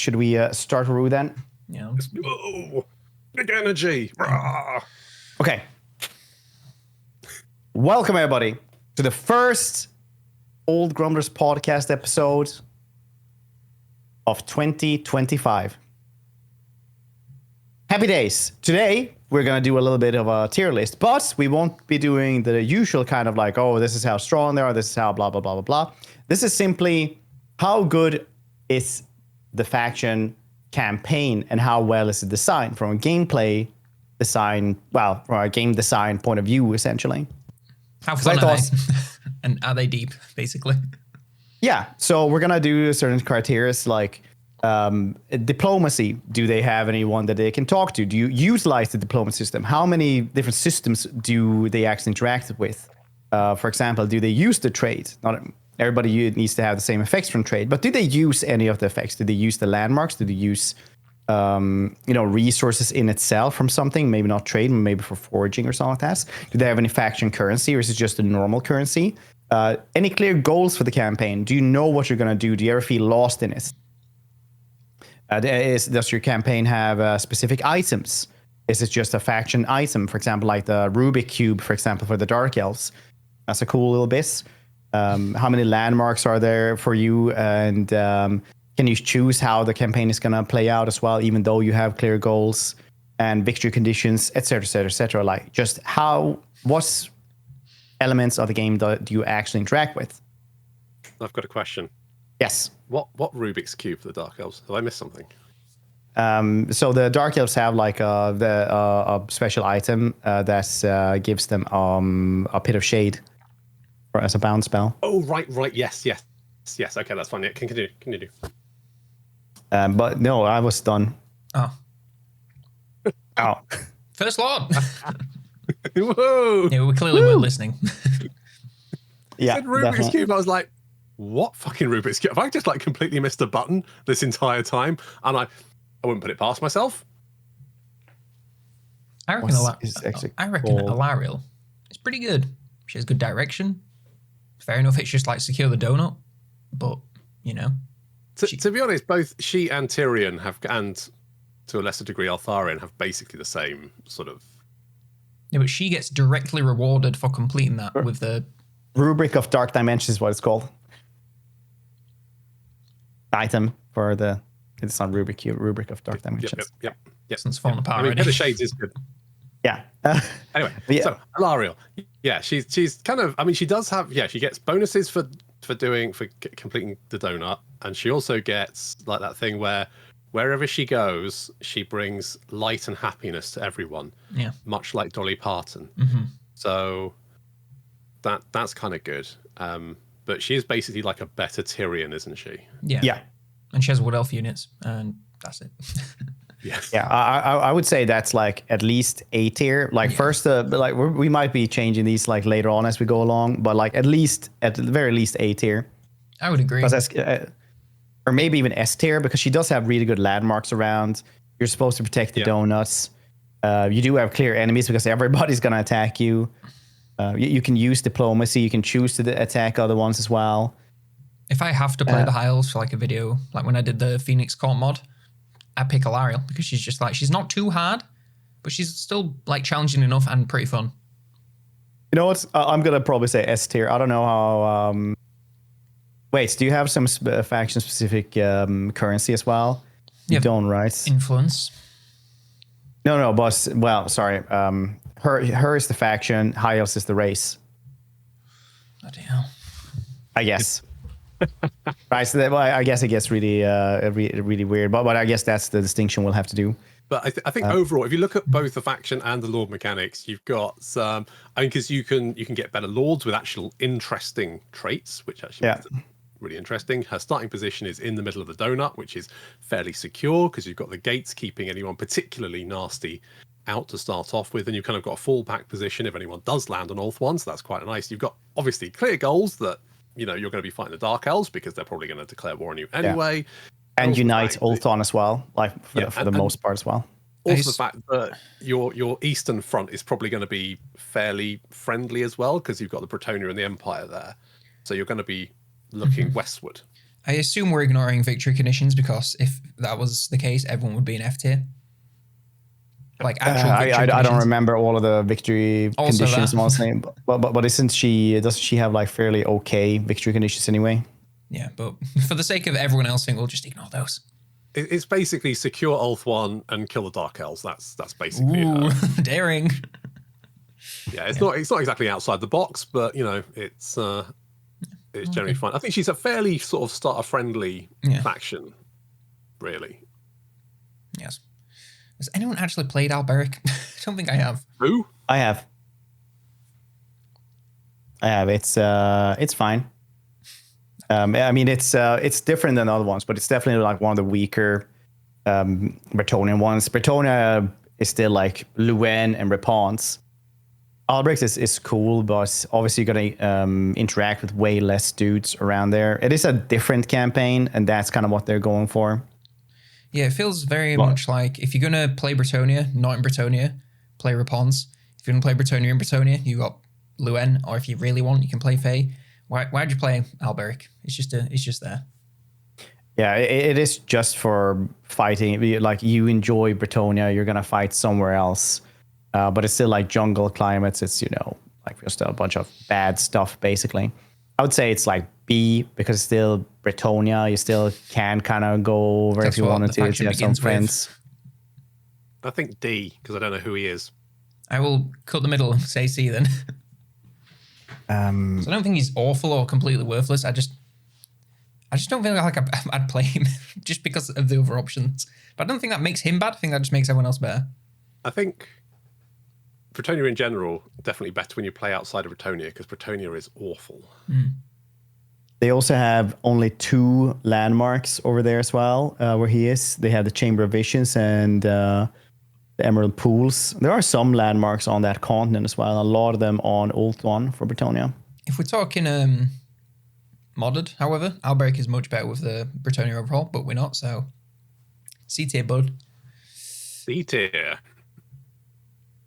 should we start Rue then? Yeah. Oh, big energy. Rah. Okay. Welcome everybody to the first Old Grumblers podcast episode of 2025. Happy days. Today, we're going to do a little bit of a tier list, but we won't be doing the usual kind of like, oh, this is how strong they are, this is how blah, blah, blah, blah, blah. This is simply how good is the faction campaign and how well is it designed from a gameplay design, well, from a game design point of view, essentially. How fun are they? And are they deep, basically? Yeah. So we're going to do certain criteria like diplomacy. Do they have anyone that they can talk to? Do you utilize the diplomacy system? How many different systems do they actually interact with? For example, do they use the trade? Not everybody needs to have the same effects from trade, but do they use any of the effects? Do they use the landmarks? Do they use resources in itself from something? Maybe not trade, maybe for foraging or something like that. Do they have any faction currency, or is it just a normal currency? Any clear goals for the campaign? Do you know what you're going to do? Do you ever feel lost in it? Does your campaign have specific items? Is it just a faction item? For example, like the Rubik Cube, for example, for the Dark Elves. That's a cool little bit. How many landmarks are there for you? And can you choose how the campaign is going to play out as well, even though you have clear goals and victory conditions, et cetera, Like just what elements of the game do you actually interact with? I've got a question. Yes. What Rubik's Cube for the Dark Elves? Have I missed something? So the Dark Elves have like a special item that gives them a Pit of Shade as a bound spell. Oh, right. Yes. Okay, that's fine. Yeah, continue. But no, I was done. Oh. First Lord. Whoa. Yeah, we clearly weren't listening. Yeah. Said Rubik's Cube. I was like, what fucking Rubik's Cube? Have I just like completely missed a button this entire time? And I wouldn't put it past myself. I reckon Alariel is pretty good. She has good direction. Fair enough, it's just like secure the donut. But, to be honest, both she and Tyrion have, and to a lesser degree Altharion, have basically the same sort of... Yeah, but she gets directly rewarded for completing that with the... Rubric of Dark Dimensions is what it's called. Item for the... It's not Rubik Cube, Rubric of Dark Dimensions. Yep. It's falling apart already. Pit of Shades is good. Yeah. Anyway, yeah. So Alariel, yeah, she's kind of... I mean, she does have... Yeah, she gets bonuses for completing the donut, and she also gets like that thing where wherever she goes, she brings light and happiness to everyone. Yeah. Much like Dolly Parton. Mm-hmm. So that's kind of good. But she is basically like a better Tyrion, isn't she? Yeah. Yeah. And she has Wood Elf units, and that's it. Yes. Yeah, I would say that's like at least A tier. Like first, like we might be changing these like later on as we go along, but like at the very least A tier. I would agree. Or maybe even S tier, because she does have really good landmarks around. You're supposed to protect the donuts. You do have clear enemies because everybody's gonna attack you. You can use diplomacy. You can choose to attack other ones as well. If I have to play the high elves for like a video, like when I did the Phoenix Court mod, I pick Alariel because she's just like, she's not too hard, but she's still like challenging enough and pretty fun. You know what? I'm going to probably say S tier. I don't know how... Wait, do you have some faction-specific currency as well? You don't, right? Influence. No, boss. Well, sorry. Her is the faction. High Elves is the race. Bloody hell. I guess. Right, so I guess it gets really, really weird. But I guess that's the distinction we'll have to do. But I think overall, if you look at both the faction and the lord mechanics, you've got some. I mean, because you can get better lords with actual interesting traits, which actually makes it really interesting. Her starting position is in the middle of the donut, which is fairly secure because you've got the gates keeping anyone particularly nasty out to start off with, and you've kind of got a fallback position if anyone does land on Ulth-1, so that's quite nice. You've got obviously clear goals that you're going to be fighting the Dark Elves because they're probably going to declare war on you anyway. Yeah. And unite Ulth-1 as well, like for the most part as well. Also, the fact that your eastern front is probably going to be fairly friendly as well because you've got the Bretonnia and the Empire there, so you're going to be looking westward. I assume we're ignoring victory conditions because if that was the case, everyone would be in F tier. Like actual victory I don't conditions. remember all of the victory Also conditions, that. mostly. But doesn't she have like fairly okay victory conditions anyway? Yeah, but for the sake of everyone else, I think we'll just ignore those. It's basically secure Ulth 1 and kill the Dark Elves. That's basically Ooh, her. daring. Yeah, it's not exactly outside the box, but you know, it's generally fine. I think she's a fairly sort of starter friendly faction, really. Yes. Has anyone actually played Alberic? I don't think I have. Who? I have. It's fine. I mean, it's different than other ones, but it's definitely like one of the weaker Bretonnian ones. Bretonnia is still like Luen and Reponse. Albrecht is cool, but obviously you're gonna interact with way less dudes around there. It is a different campaign, and that's kind of what they're going for. Yeah, it feels very much like if you're gonna play Bretonnia, not in Bretonnia, play Reponse. If you're gonna play Bretonnia in Bretonnia, you got Luen, or if you really want, you can play Fae. Why'd you play Alberic? It's just there. Yeah, it is just for fighting. Like you enjoy Bretonnia, you're gonna fight somewhere else. But it's still like jungle climates. It's, you know, like just a bunch of bad stuff, basically. I would say it's like B because it's still Bretonnia. You still can kind of go over if you wanted to have some friends. I think D because I don't know who he is. I will cut the middle and say C then. So I don't think he's awful or completely worthless. I just don't feel like I'd play him just because of the other options. But I don't think that makes him bad. I think that just makes everyone else better. I think Bretonnia in general, definitely better when you play outside of Bretonnia because Bretonnia is awful. They also have only 2 landmarks over there as well, where he is. They have the Chamber of Visions and the Emerald Pools. There are some landmarks on that continent as well. A lot of them on Ulth 1 for Bretonnia. If we're talking modded, however, Alberic is much better with the Bretonnia overhaul, but we're not, so C tier, bud. C tier.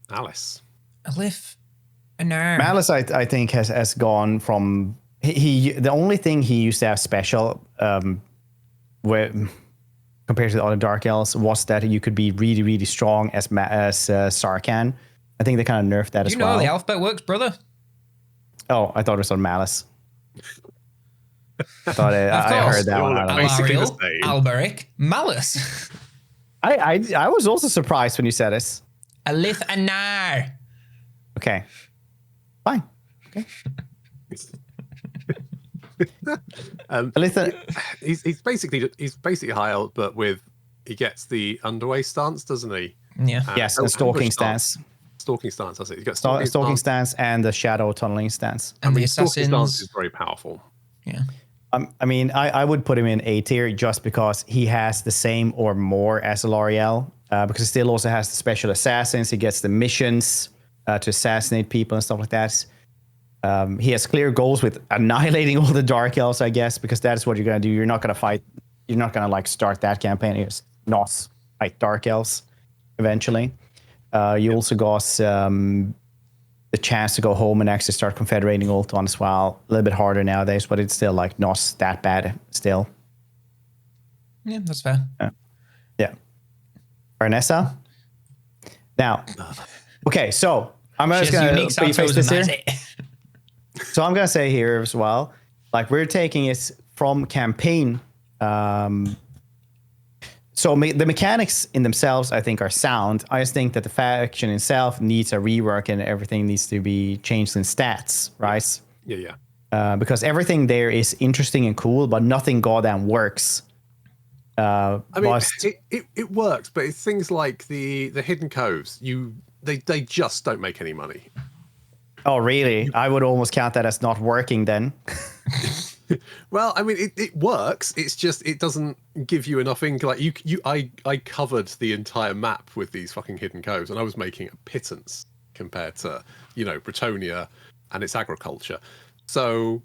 Alice. Alif. No. Malice, I think, has gone from he the only thing he used to have special where compared to the other Dark Elves was that you could be really, really strong as Sarkhan. I think they kind of nerfed that as well. You know how the alphabet works, brother. Oh, I thought it was on Malice. I thought I heard that one. Alariel, Alberic, Malice. I was also surprised when you said this. Alith Anar. Okay. Fine. Okay. He's basically high ult, but he gets the underway stance, doesn't he? Yeah. Yes, the stalking stance. Stalking stance, that's it. He's got stalking stance and the shadow tunneling stance. And the assassins. Stalking stance is very powerful. Yeah. I mean, I would put him in A tier just because he has the same or more as L'Oreal, because he still also has the special assassins. He gets the missions to assassinate people and stuff like that. He has clear goals with annihilating all the Dark Elves, I guess, because that is what you're going to do. You're not going to fight. You're not going to like start that campaign. It's not fight Dark Elves eventually. You also got the chance to go home and actually start confederating Ulth on as well. A little bit harder nowadays, but it's still like not that bad still. Yeah, that's fair. Yeah. Vanessa? Now, okay, so I'm just going to preface this here. So I'm going to say here as well, like we're taking it from campaign. So the mechanics in themselves, I think, are sound. I just think that the faction itself needs a rework and everything needs to be changed in stats, right? Yeah. Because everything there is interesting and cool, but nothing goddamn works. I mean, it works, but it's things like the hidden coves. They just don't make any money. Oh, really? I would almost count that as not working then. Well, I mean, it works. It's just it doesn't give you enough ink. Like I covered the entire map with these fucking hidden coves, and I was making a pittance compared to Bretonnia and its agriculture. So,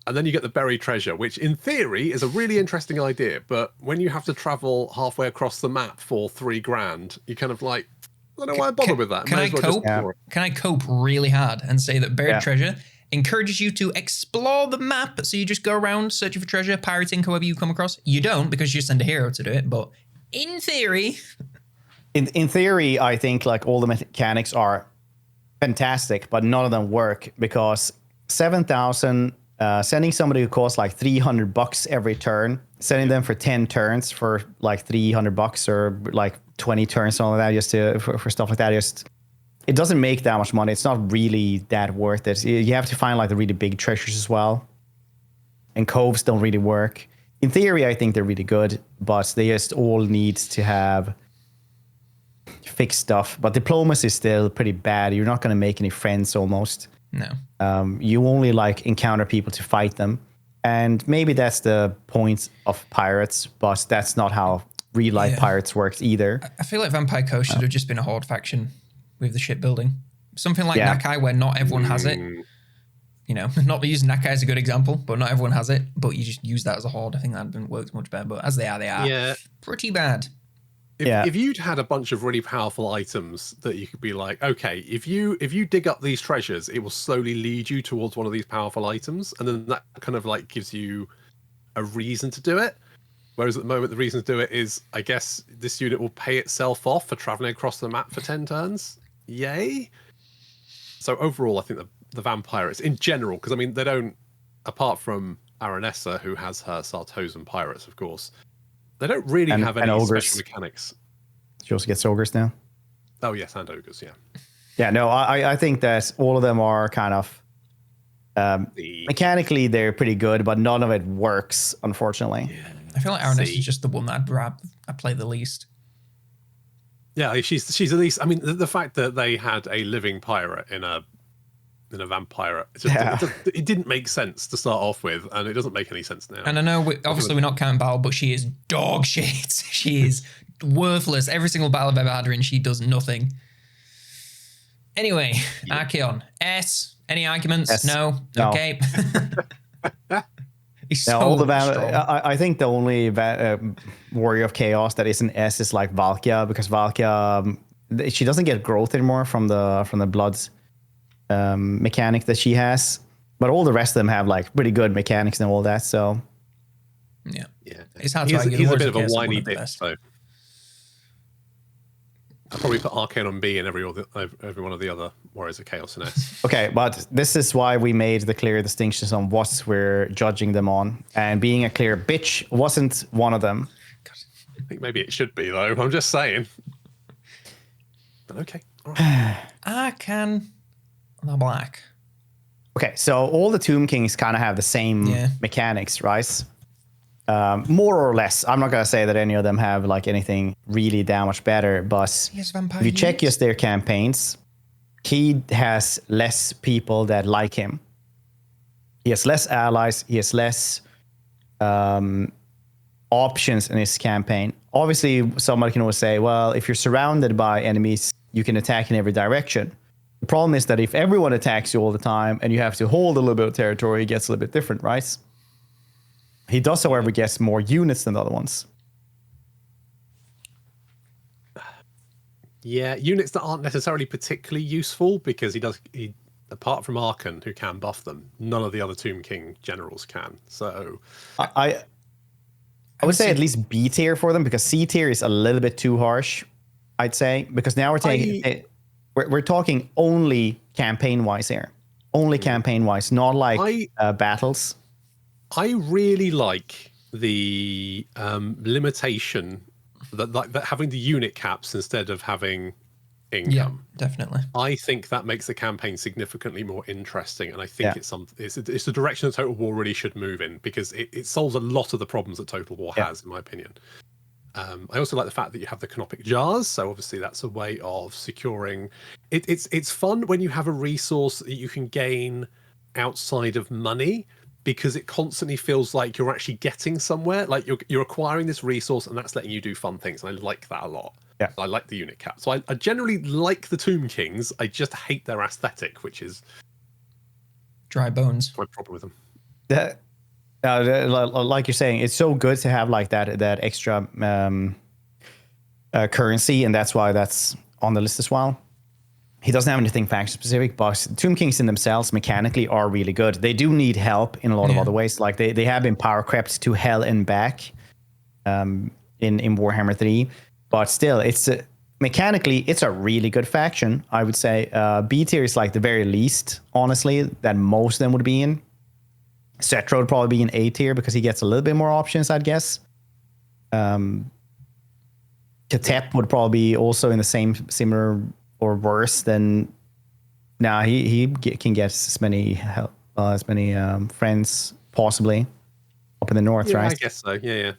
and then you get the buried treasure, which in theory is a really interesting idea, but when you have to travel halfway across the map for $3,000, you kind of like, I don't know why I bother with that. Can I cope really hard and say that buried treasure encourages you to explore the map. So you just go around searching for treasure, pirating whoever you come across. You don't, because you send a hero to do it. But in theory... In theory, I think like all the mechanics are fantastic, but none of them work because 7,000, sending somebody who costs like $300 every turn, sending them for 10 turns for like $300 or like 20 turns, something like that, just for stuff like that, it doesn't make that much money. It's not really that worth it. You have to find like the really big treasures as well. And coves don't really work. In theory, I think they're really good, but they just all need to have fixed stuff. But diplomacy is still pretty bad. You're not going to make any friends almost. No. You only like encounter people to fight them. And maybe that's the point of pirates, but that's not how real life pirates works either. I feel like Vampire Coast should have just been a horde faction with the shipbuilding. Something like Nakai, where not everyone has it. You know, not using Nakai as a good example, but not everyone has it. But you just use that as a horde. I think that works much better. But as they are pretty bad. If you'd had a bunch of really powerful items that you could be like, okay, if you dig up these treasures, it will slowly lead you towards one of these powerful items, and then that kind of like gives you a reason to do it. Whereas at the moment, the reason to do it is, I guess, this unit will pay itself off for traveling across the map for 10 turns. Yay! So overall, I think the vampires in general, because I mean, they don't, apart from Aranessa, who has her Sartosan pirates, of course. They don't really have any special mechanics. She also gets ogres now. Oh, yes, and ogres, yeah. Yeah, no, I think that all of them are kind of... mechanically, they're pretty good, but none of it works, unfortunately. Yeah. I feel like Aranessa is just the one that I play the least. Yeah, she's the least... I mean, the fact that they had a living pirate in a vampire, it didn't make sense to start off with, and it doesn't make any sense now. And I know, obviously, we're not counting battle, but she is dog shit. She is worthless. Every single battle I've ever had her in, she does nothing. Anyway, Archaon. S. Any arguments? S. No? Okay. He's so strong. I think the only warrior of chaos that isn't S is like Valkia, because Valkia, she doesn't get growth anymore from the bloods mechanic that she has, but all the rest of them have like pretty good mechanics and all that. So yeah, it's hard to argue. He's a bit of a whiny bitch, so I'll probably put Arcane on B and every one of the other Warriors of Chaos in S. Okay, but this is why we made the clear distinctions on what we're judging them on, and being a clear bitch wasn't one of them. God, I think maybe it should be though. I'm just saying. But okay. All right. Arcane. The black. Okay, so all the Tomb Kings kind of have the same mechanics, right? More or less. I'm not gonna say that any of them have like anything really that much better, but if you check just their campaigns, he has less people that like him. He has less allies. He has less options in his campaign. Obviously, somebody can always say, well, if you're surrounded by enemies, you can attack in every direction. The problem is that if everyone attacks you all the time and you have to hold a little bit of territory, it gets a little bit different, right? He does, however, get more units than the other ones. Yeah, units that aren't necessarily particularly useful, because he apart from Arkan, who can buff them, none of the other Tomb King generals can. So I would say at least B tier for them, because C tier is a little bit too harsh, I'd say, because now we're talking only campaign-wise here. Only campaign-wise, not like battles. I really like the limitation that having the unit caps instead of having income. Yeah, definitely. I think that makes the campaign significantly more interesting, and I think it's the direction that Total War really should move in, because it solves a lot of the problems that Total War has, in my opinion. I also like the fact that you have the canopic jars, so obviously that's a way of securing. It's fun when you have a resource that you can gain outside of money, because it constantly feels like you're actually getting somewhere, like you're acquiring this resource, and that's letting you do fun things. And I like that a lot. Yeah, I like the unit cap. So I generally like the Tomb Kings. I just hate their aesthetic, which is dry bones. My problem with them. Like you're saying, it's so good to have like that extra currency, and that's why that's on the list as well. he doesn't have anything faction specific, but Tomb Kings in themselves mechanically are really good. They do need help in a lot of other ways. Like they have been power crept to hell and back in Warhammer 3, but still, it's mechanically it's a really good faction. I would say B tier is like the very least, honestly, that most of them would be in. Cetro would probably be in A tier because he gets a little bit more options, I'd guess. Katep would probably be also in the similar or worse than. Now he can get as many friends possibly up in the north, right? I guess so. Yeah.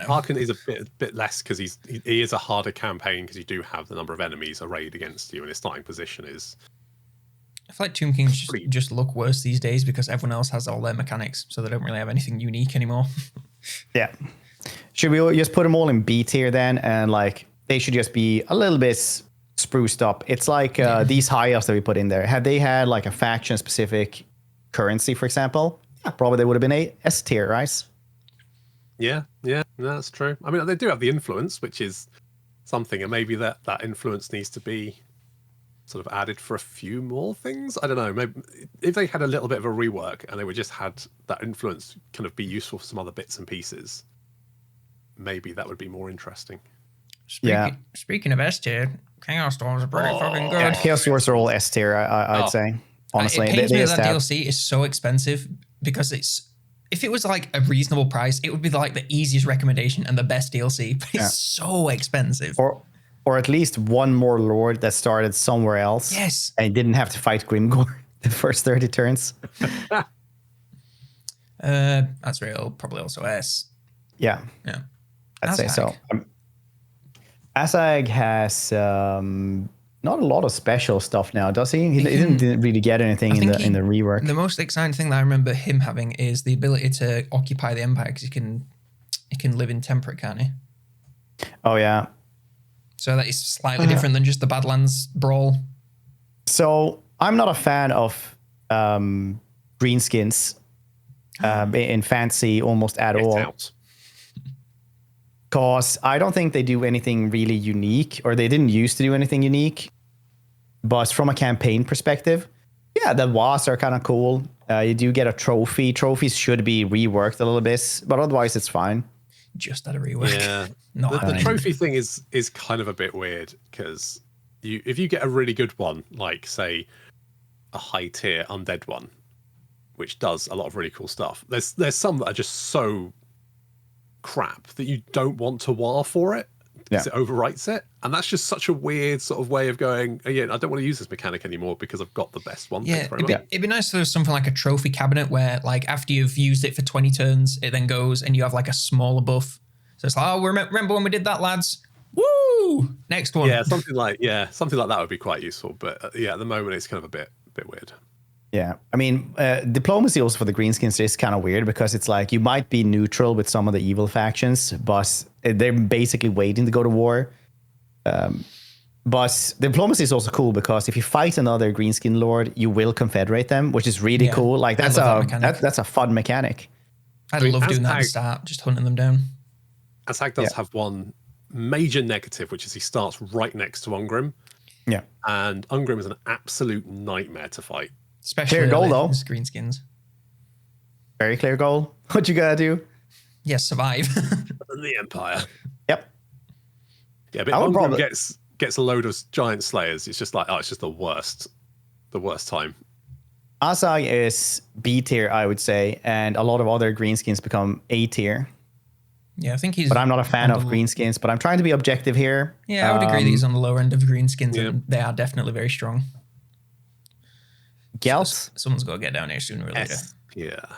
Harkin is a bit less because he is a harder campaign because you do have the number of enemies arrayed against you, and his starting position is. I feel like Tomb Kings just look worse these days because everyone else has all their mechanics, so they don't really have anything unique anymore. Yeah. Should we just put them all in B tier then, and like they should just be a little bit spruced up? It's like these high elves that we put in there. Had they had like a faction specific currency, for example, probably they would have been a S tier, right? Yeah, that's true. I mean, they do have the influence, which is something, and maybe that influence needs to be sort of added for a few more things. I don't know. Maybe if they had a little bit of a rework and they would just had that influence kind of be useful for some other bits and pieces, maybe that would be more interesting. Speaking of S tier, Chaos Storms are pretty fucking good. Yeah, Chaos Storms are all S tier, I'd say. Honestly, it pains me that DLC is so expensive because if it was like a reasonable price, it would be like the easiest recommendation and the best DLC. But it's so expensive. Or at least one more lord that started somewhere else. Yes. And didn't have to fight Grimgor the first 30 turns. That's real. Probably also S. Yeah. I'd say so. Azag has not a lot of special stuff now, does he? He didn't really get anything in the rework. The most exciting thing that I remember him having is the ability to occupy the Empire because he can live in temperate, can't he? Oh, yeah. So that is slightly different than just the Badlands brawl. So I'm not a fan of greenskins in fantasy almost at all. Because I don't think they do anything really unique, or they didn't used to do anything unique. But from a campaign perspective, the WAS are kind of cool. You do get a trophy. Trophies should be reworked a little bit, but otherwise it's fine. Just had a rework. Yeah. The trophy thing is kind of a bit weird because if you get a really good one, like say a high tier undead one, which does a lot of really cool stuff. There's some that are just so crap that you don't want to war for it because it overwrites it, and that's just such a weird sort of way of going. I don't want to use this mechanic anymore because I've got the best one. Yeah, it'd be nice if there was something like a trophy cabinet where, like, after you've used it for 20 turns, it then goes and you have like a smaller buff. So it's like, remember when we did that, lads? Woo! Next one. Yeah, something like that would be quite useful. But at the moment it's kind of a bit weird. Yeah, I mean, diplomacy also for the greenskins is kind of weird because it's like you might be neutral with some of the evil factions, but they're basically waiting to go to war. But diplomacy is also cool because if you fight another greenskin lord, you will confederate them, which is really cool. Like that's a fun mechanic. I love doing that at the start, just hunting them down. Azag does have one major negative, which is he starts right next to Ungrim. Yeah, and Ungrim is an absolute nightmare to fight. Especially clear goal though. Greenskins. Very clear goal. What you gotta do? Yes, survive. The Empire. Yep. Yeah, but Ungrim gets a load of giant slayers. It's just like, it's just the worst time. Azag is B tier, I would say, and a lot of other greenskins become A tier. Yeah, I think he's. But I'm not a fan of greenskins. But I'm trying to be objective here. Yeah, I would agree that he's on the lower end of greenskins, and they are definitely very strong. Gelt. Someone's got to get down here sooner or later.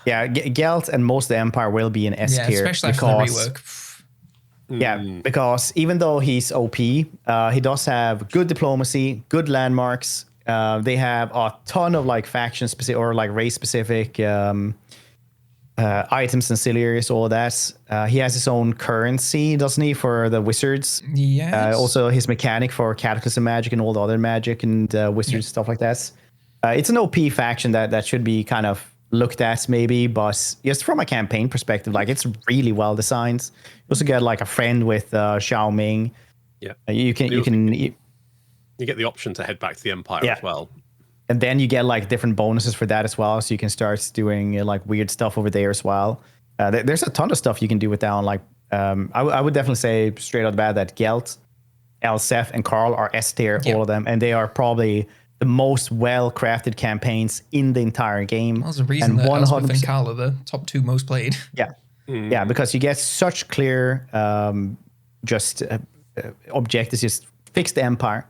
Yeah, Gelt and most of the Empire will be in S tier. Especially after the rework. Yeah, because even though he's OP, he does have good diplomacy, good landmarks. They have a ton of like faction specific or like race specific items, ancillaries, all of that. He has his own currency, doesn't he, for the wizards? Yes. Also his mechanic for cataclysm magic and all the other magic and wizards, stuff like that. It's an OP faction that should be kind of looked at maybe, but just from a campaign perspective, like it's really well designed. You also get like a friend with Xiao Ming. Yeah, you can You get the option to head back to the Empire as well. And then you get like different bonuses for that as well. So you can start doing like weird stuff over there as well. There's a ton of stuff you can do with that one. Like I would definitely say straight out the bat that Gelt, Elsef, and Carl are S tier, all of them. And they are probably the most well-crafted campaigns in the entire game. Well, there's a reason that Elsef and Carl are the top 2 most played. Yeah. Yeah, because you get such clear objectives. Just fix the Empire.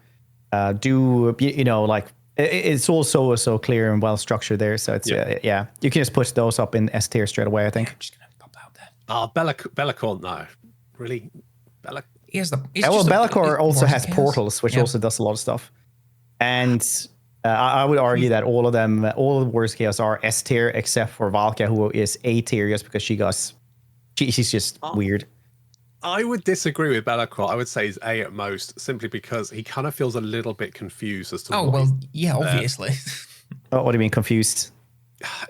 It's also so clear and well structured there. So it's you can just push those up in S tier straight away, I think. I'm just gonna pop that out there. Oh, Be'lakor, no, really, Be'lakor also has portals, which also does a lot of stuff. And I would argue that all of them, all of the Warriors Chaos are S tier except for Valka, who is A tier just because she's just weird. I would disagree with Be'lakor. I would say he's A at most, simply because he kind of feels a little bit confused as to. Obviously. Oh, what do you mean confused?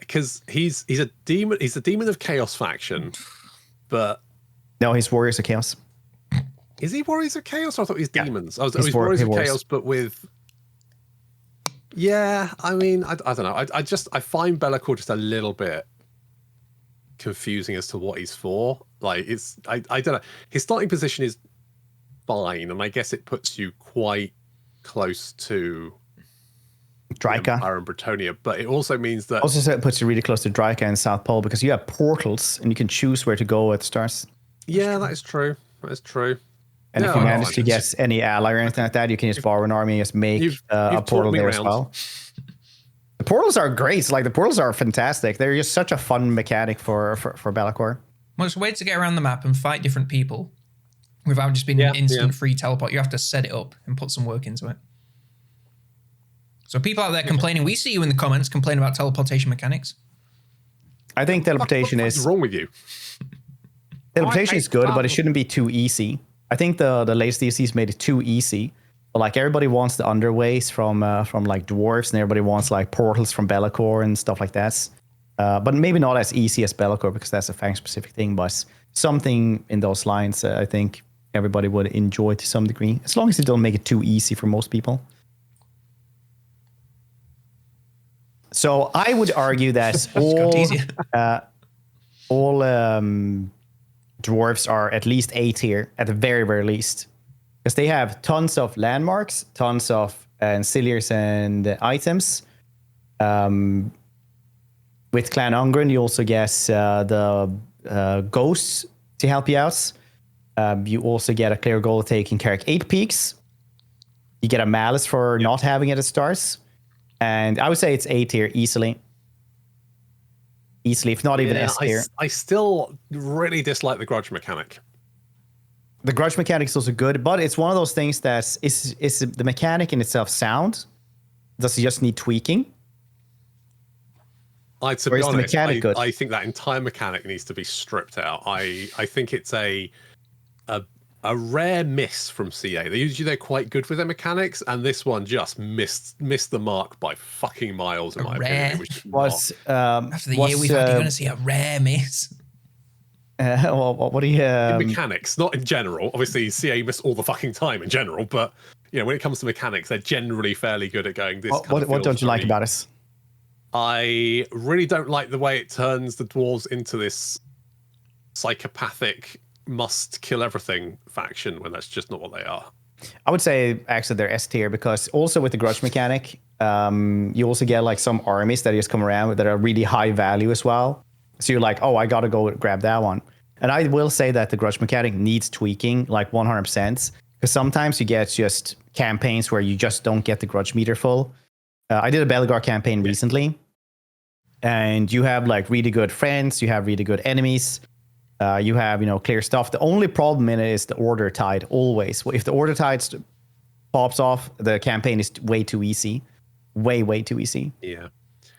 Because he's a demon. He's the demon of Chaos faction, but no, he's Warriors of Chaos. Is he Warriors of Chaos? Or I thought he was demons. He's Warriors of Chaos, but with. Yeah, I mean, I don't know. I find Be'lakor just a little bit confusing as to what he's for. Like I don't know. His starting position is fine, and I guess it puts you quite close to Draika Empire and Bretonia, but it also means that it puts you really close to Draika and South Pole because you have portals and you can choose where to go at stars. Yeah, that is true. That is true. And if you manage to get any ally or anything like that, you can just borrow an army and just make a portal there as well. The portals are great. Like the portals are fantastic. They're just such a fun mechanic for Be'lakor. Well, it's a way to get around the map and fight different people without just being an instant free teleport. You have to set it up and put some work into it. So people out there complaining, we see you in the comments complaining about teleportation mechanics. I think teleportation what's wrong with you? Teleportation is good, but it shouldn't be too easy. I think the latest DLCs made it too easy. But like everybody wants the underways from like dwarves, and everybody wants like portals from Be'lakor and stuff like that. But maybe not as easy as Be'lakor because that's a faction specific thing. But something in those lines, I think everybody would enjoy to some degree, as long as they don't make it too easy for most people. So I would argue that all dwarves are at least A tier at the very, very least. Because they have tons of landmarks, tons of ancillaries and items. With Clan Ungren, you also get the ghosts to help you out. You also get a clear goal of taking Carrick 8 Peaks. You get a Malice for not having it at stars. And I would say it's A tier easily. Easily, if not even S tier. I still really dislike the grudge mechanic. The grudge mechanic is also good, but it's one of those things that is the mechanic in itself sound? Does it just need tweaking? To be honest, I think that entire mechanic needs to be stripped out. I think it's a rare miss from CA. They're quite good with their mechanics, and this one just missed the mark by fucking miles in my opinion. After the year we've had, you're going to see a rare miss. What do you? In mechanics, not in general. Obviously, CA miss all the fucking time in general, but when it comes to mechanics, they're generally fairly good at going. What don't you like about it? I really don't like the way it turns the dwarves into this psychopathic must kill everything faction when that's just not what they are. I would say actually they're S tier because also with the grudge mechanic, you also get like some armies that just come around that are really high value as well. So you're like, oh, I gotta go grab that one. And I will say that the grudge mechanic needs tweaking like 100%, because sometimes you get just campaigns where you just don't get the grudge meter full. I did a Belgar campaign recently, and you have like really good friends, you have really good enemies. You have, clear stuff. The only problem in it is the order tide always. If the order tide pops off, the campaign is way too easy. Way too easy. Yeah.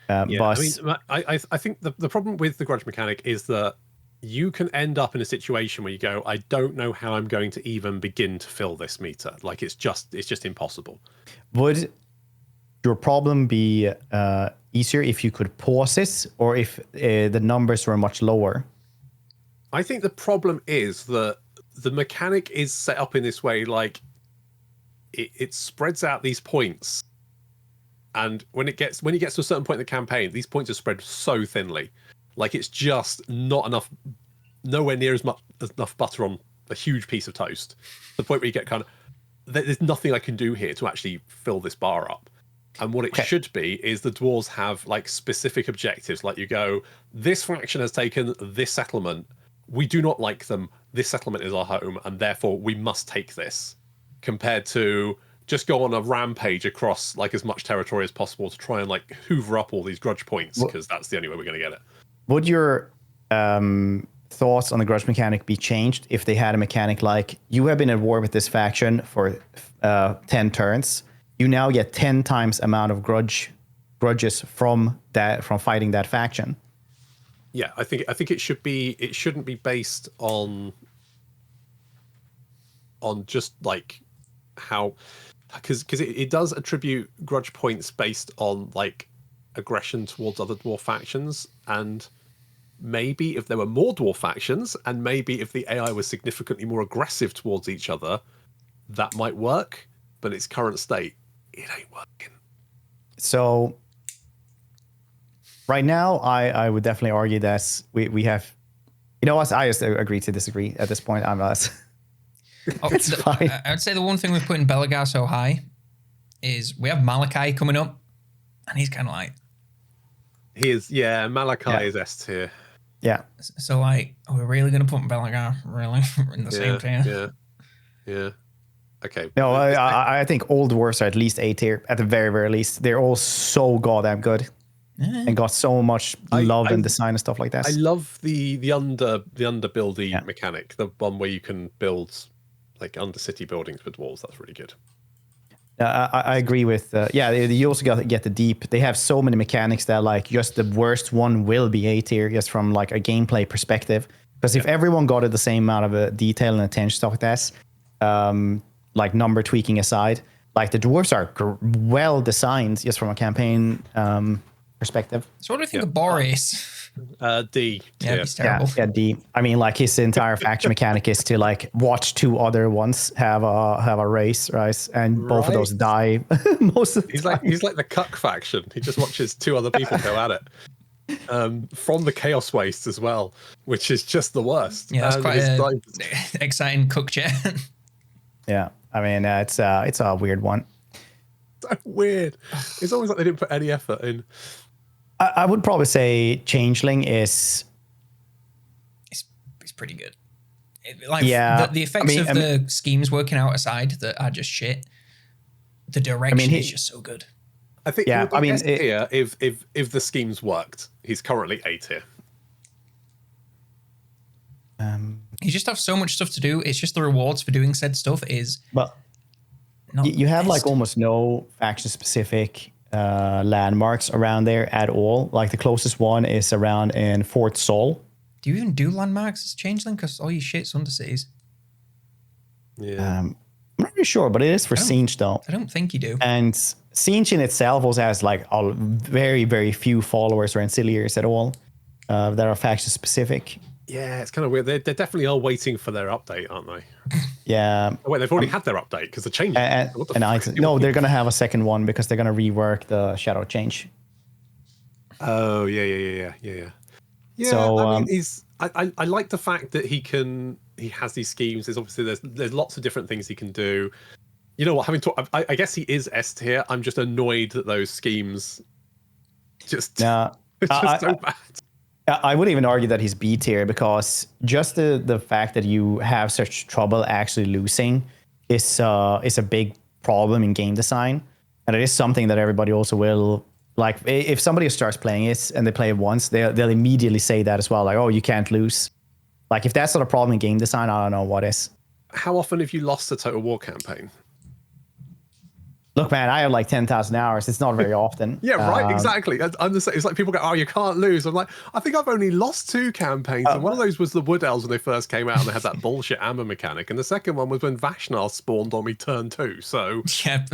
But I think the problem with the grudge mechanic is that you can end up in a situation where you go, I don't know how I'm going to even begin to fill this meter. Like it's just impossible. Would your problem be easier if you could pause it, or if the numbers were much lower? I think the problem is that the mechanic is set up in this way, like it spreads out these points, and when he gets to a certain point in the campaign, these points are spread so thinly, like it's just not enough, nowhere near as enough butter on a huge piece of toast. The point where you get kind of, there's nothing I can do here to actually fill this bar up. And what it should be is the dwarves have like specific objectives. Like you go, this faction has taken this settlement. We do not like them. This settlement is our home, and therefore we must take this. Compared to just go on a rampage across like as much territory as possible to try and like hoover up all these grudge points, because that's the only way we're going to get it. Would your thoughts on the grudge mechanic be changed if they had a mechanic like, you have been at war with this faction for 10 turns? You now get 10 times amount of grudges from fighting that faction. Yeah, I think it shouldn't be based on just like how, because it does attribute grudge points based on like aggression towards other dwarf factions, and maybe if there were more dwarf factions, and maybe if the AI was significantly more aggressive towards each other, that might work. But its current state, it ain't working. So right now, I would definitely argue that we have, you know what, I just agree to disagree at this point. It's fine. I would say the one thing with putting Belagar so high is we have Malachi coming up, and he's kind of like, he is, Malachi is S tier. Yeah. So like, are we really going to put Belagar really in the same tier? Yeah. Okay. No, I think all dwarves are at least A tier at the very, very least. They're all so goddamn good and got so much love and design and stuff like that. I love the underbuildy mechanic, the one where you can build like under city buildings with walls. That's really good. I agree with you also get the deep. They have so many mechanics that like just the worst one will be A tier just from like a gameplay perspective. Because if everyone got it the same amount of detail and attention stuff like that, like number tweaking aside, like the dwarves are well designed just from a campaign perspective. So what do you think of Boris? D. Yeah, he's terrible. Yeah, D. I mean, like his entire faction mechanic is to like watch two other ones have a race, right? And both of those die most of the time. He's like the cuck faction. He just watches two other people go at it. From the Chaos Waste as well, which is just the worst. Yeah, that's quite an exciting cook chair. Yeah, I mean, it's a weird one. So weird. It's almost like they didn't put any effort in. I would probably say Changeling is... It's pretty good. The effects of the schemes working out aside that are just shit, the direction is just so good. I think if the schemes worked, he's currently A tier. You just have so much stuff to do. It's just the rewards for doing said stuff is... Well, you have like almost no faction-specific landmarks around there at all. Like the closest one is around in Fort Sol. Do you even do landmarks as Changeling? Because all your shit's undercities. Yeah. I'm not really sure, but it is for Siege though. I don't think you do. And Siege in itself also has like a very, very few followers or ancillaries at all that are faction specific. Yeah, it's kind of weird. They definitely are waiting for their update, aren't they? Yeah. Oh, wait, they've already had their update because the change. No, they're gonna have a second one because they're gonna rework the shadow change. Oh yeah. So I mean, I like the fact that he has these schemes. There's obviously there's lots of different things he can do. You know what? I guess he is S tier. I'm just annoyed that those schemes just so bad. I would even argue that he's B tier because just the fact that you have such trouble actually losing is a big problem in game design, and it is something that everybody also will like. If somebody starts playing it and they play it once, they'll immediately say that as well. Like, oh, you can't lose. Like, if that's not a problem in game design, I don't know what is. How often have you lost a Total War campaign? Look, man, I have like 10,000 hours. It's not very often. Yeah, right. Exactly. I'm the same. It's like people go, "Oh, you can't lose." I'm like, I think I've only lost 2 campaigns, and one of those was the Wood Elves when they first came out, and they had that bullshit amber mechanic, and the second one was when Vashnar spawned on me turn 2. So yeah,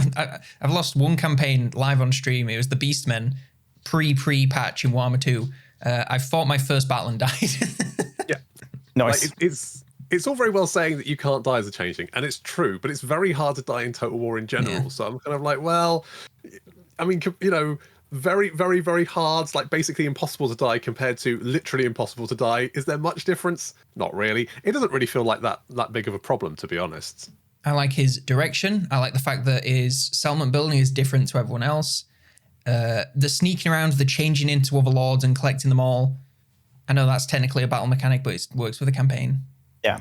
I've lost 1 campaign live on stream. It was the Beastmen pre-patch in Warhammer 2. I fought my first battle and died. Yeah, nice. Like, it's it's all very well saying that you can't die as a changeling, and it's true, but it's very hard to die in Total War in general. Yeah. So I'm kind of like, well, I mean, you know, very, very, very hard, like basically impossible to die compared to literally impossible to die. Is there much difference? Not really. It doesn't really feel like that big of a problem, to be honest. I like his direction. I like the fact that his settlement building is different to everyone else. The sneaking around, the changing into other lords and collecting them all. I know that's technically a battle mechanic, but it works for the campaign. Yeah.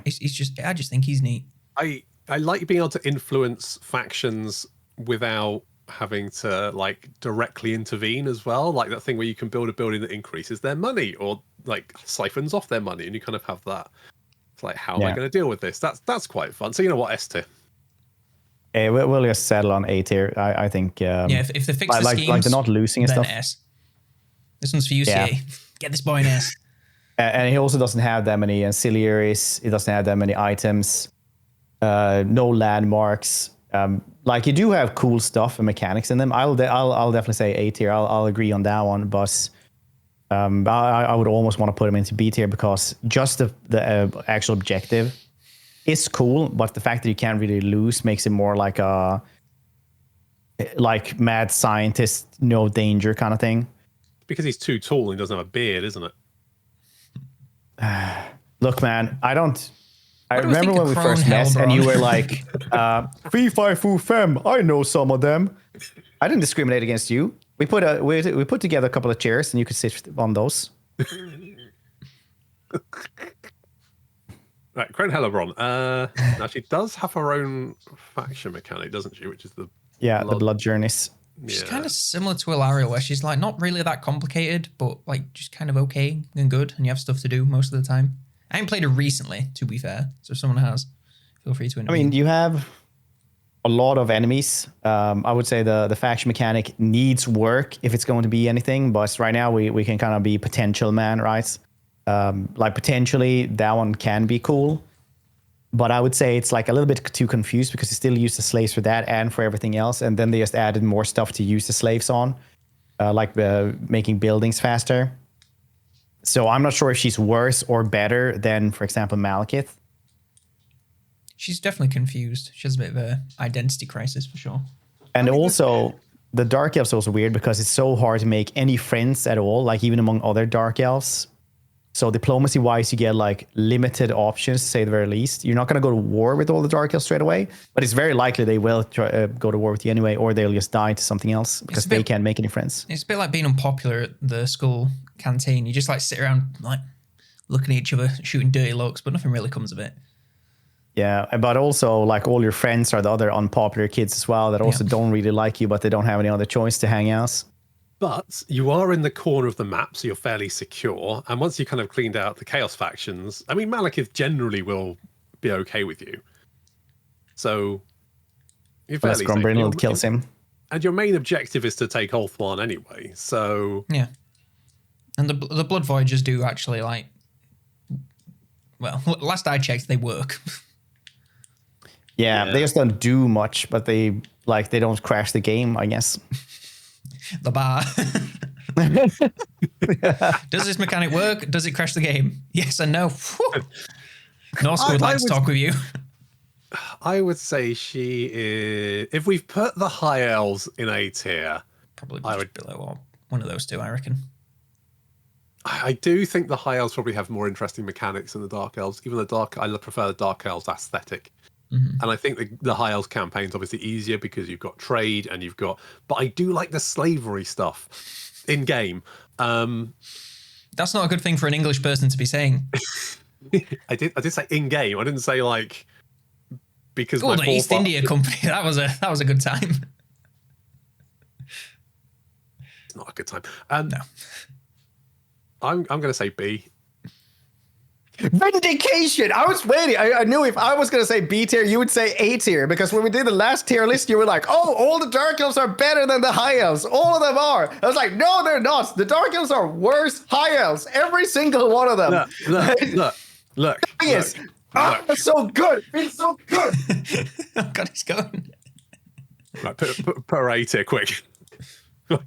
I just think he's neat. I like being able to influence factions without having to like directly intervene as well. Like that thing where you can build a building that increases their money or like siphons off their money, and you kind of have that. It's like, how am I going to deal with this? That's quite fun. So you know what, S tier. We'll just settle on A tier. I think. If they fix the schemes, like they're not losing and then stuff. S. This one's for you, CA. Get this boy an S. And he also doesn't have that many ancillaries. He doesn't have that many items. No landmarks. Like you do have cool stuff and mechanics in them. I'll definitely say A tier. I'll agree on that one. But I would almost want to put him into B tier because just the actual objective is cool, but the fact that you can't really lose makes it more like a mad scientist, no danger kind of thing. Because he's too tall and he doesn't have a beard, isn't it? Look, man, I remember when we first met and you were like, "Fee fi foo fem, I know some of them." I didn't discriminate against you. We put together a couple of chairs and you could sit on those. Right, Crane Hellebron. Now she does have her own faction mechanic, doesn't she? Which is the blood journeys. She's kind of similar to Ilaria, where she's like not really that complicated, but like just kind of okay and good, and you have stuff to do most of the time. I haven't played her recently, to be fair. So if someone has, feel free to intervene. I mean, you have a lot of enemies. I would say the faction mechanic needs work if it's going to be anything, but right now we can kind of be potential man, right? Like potentially that one can be cool, but I would say it's like a little bit too confused because you still use the slaves for that and for everything else, and then they just added more stuff to use the slaves on, like making buildings faster. So I'm not sure if she's worse or better than, for example, Malekith. She's definitely confused. She has a bit of a identity crisis for sure. And also, the Dark Elves are also weird because it's so hard to make any friends at all, like even among other Dark Elves. So diplomacy-wise, you get like limited options, to say the very least. You're not going to go to war with all the Dark Elves straight away, but it's very likely they will try, go to war with you anyway, or they'll just die to something else because they can't make any friends. It's a bit like being unpopular at the school canteen. You just like sit around like looking at each other, shooting dirty looks, but nothing really comes of it. Yeah, but also like all your friends are the other unpopular kids as well that also don't really like you, but they don't have any other choice to hang out. But you are in the corner of the map, so you're fairly secure. And once you kind of cleaned out the Chaos factions, I mean, Malekith generally will be okay with you. So you're fairly safe. Grumblers kills him. And your main objective is to take Ulthuan anyway, so... Yeah. And the Blood Voyagers do actually, like... Well, last I checked, they work. Yeah, they just don't do much, but they don't crash the game, I guess. The bar. Does this mechanic work? Does it crash the game? Yes and no. Norsca would like to talk with you. I would say she is... If we've put the High Elves in A tier... Probably just below one of those two, I reckon. I do think the High Elves probably have more interesting mechanics than the Dark Elves. Even I prefer the Dark Elves aesthetic. And I think the High Elves campaign's obviously easier because you've got trade and you've got... But I do like the slavery stuff in-game. That's not a good thing for an English person to be saying. I did say in-game. I didn't say, like... Because the East India Company, that was a good time. It's not a good time. No. I'm going to say B. Vindication! I was waiting. I knew if I was going to say B tier, you would say A tier. Because when we did the last tier list, you were like, oh, all the Dark Elves are better than the High Elves. All of them are. I was like, no, they're not. The Dark Elves are worse High Elves. Every single one of them. Look. It's so good. It's so good. Oh, God, it's going. Right, put her A tier quick. Whoop,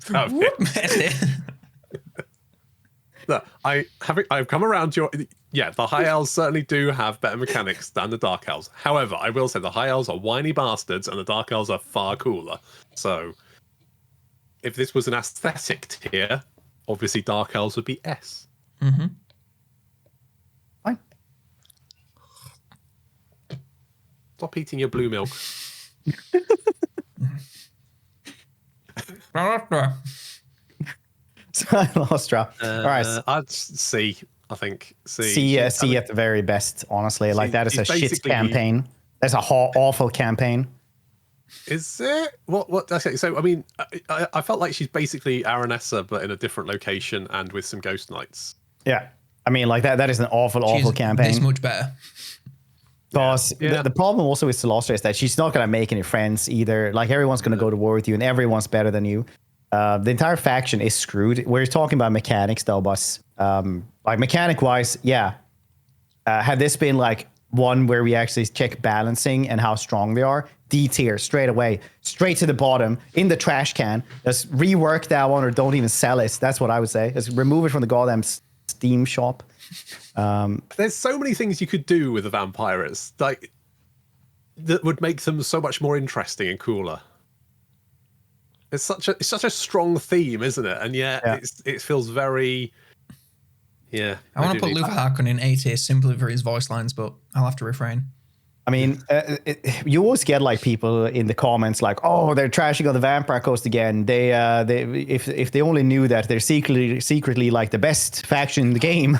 Look, I've come around to Yeah, the High Elves certainly do have better mechanics than the Dark Elves. However, I will say the High Elves are whiny bastards and the Dark Elves are far cooler. So, if this was an aesthetic tier, obviously Dark Elves would be S. Mm-hmm. Fine. Stop eating your blue milk. So I lost track. All right. I'd C. I think C. C at the very best, honestly. Like, that is a shit basically- campaign. That's a awful campaign. Is it? What? Okay, so, I mean, I felt like she's basically Aranessa, but in a different location and with some Ghost Knights. Yeah. I mean, like, that is an awful She's campaign. this much better. Because the problem also with Celestia is that she's not going to make any friends either. Like, everyone's going to go to war with you and everyone's better than you. The entire faction is screwed. We're talking about mechanics, though, but like, mechanic-wise, yeah. Had this been, like, one where we actually check balancing and how strong they are, D tier straight away, straight to the bottom, in the trash can. Just rework that one or don't even sell it. That's what I would say. Just remove it from the goddamn Steam shop. There's so many things you could do with the vampires, like, that would make them so much more interesting and cooler. It's such a strong theme, isn't it? And it feels very. Yeah, I want to put Luthor Harkonnen in A tier simply for his voice lines, but I'll have to refrain. I mean, you always get like people in the comments like, "Oh, they're trashing on the Vampire Coast again." They if they only knew that they're secretly like the best faction in the game.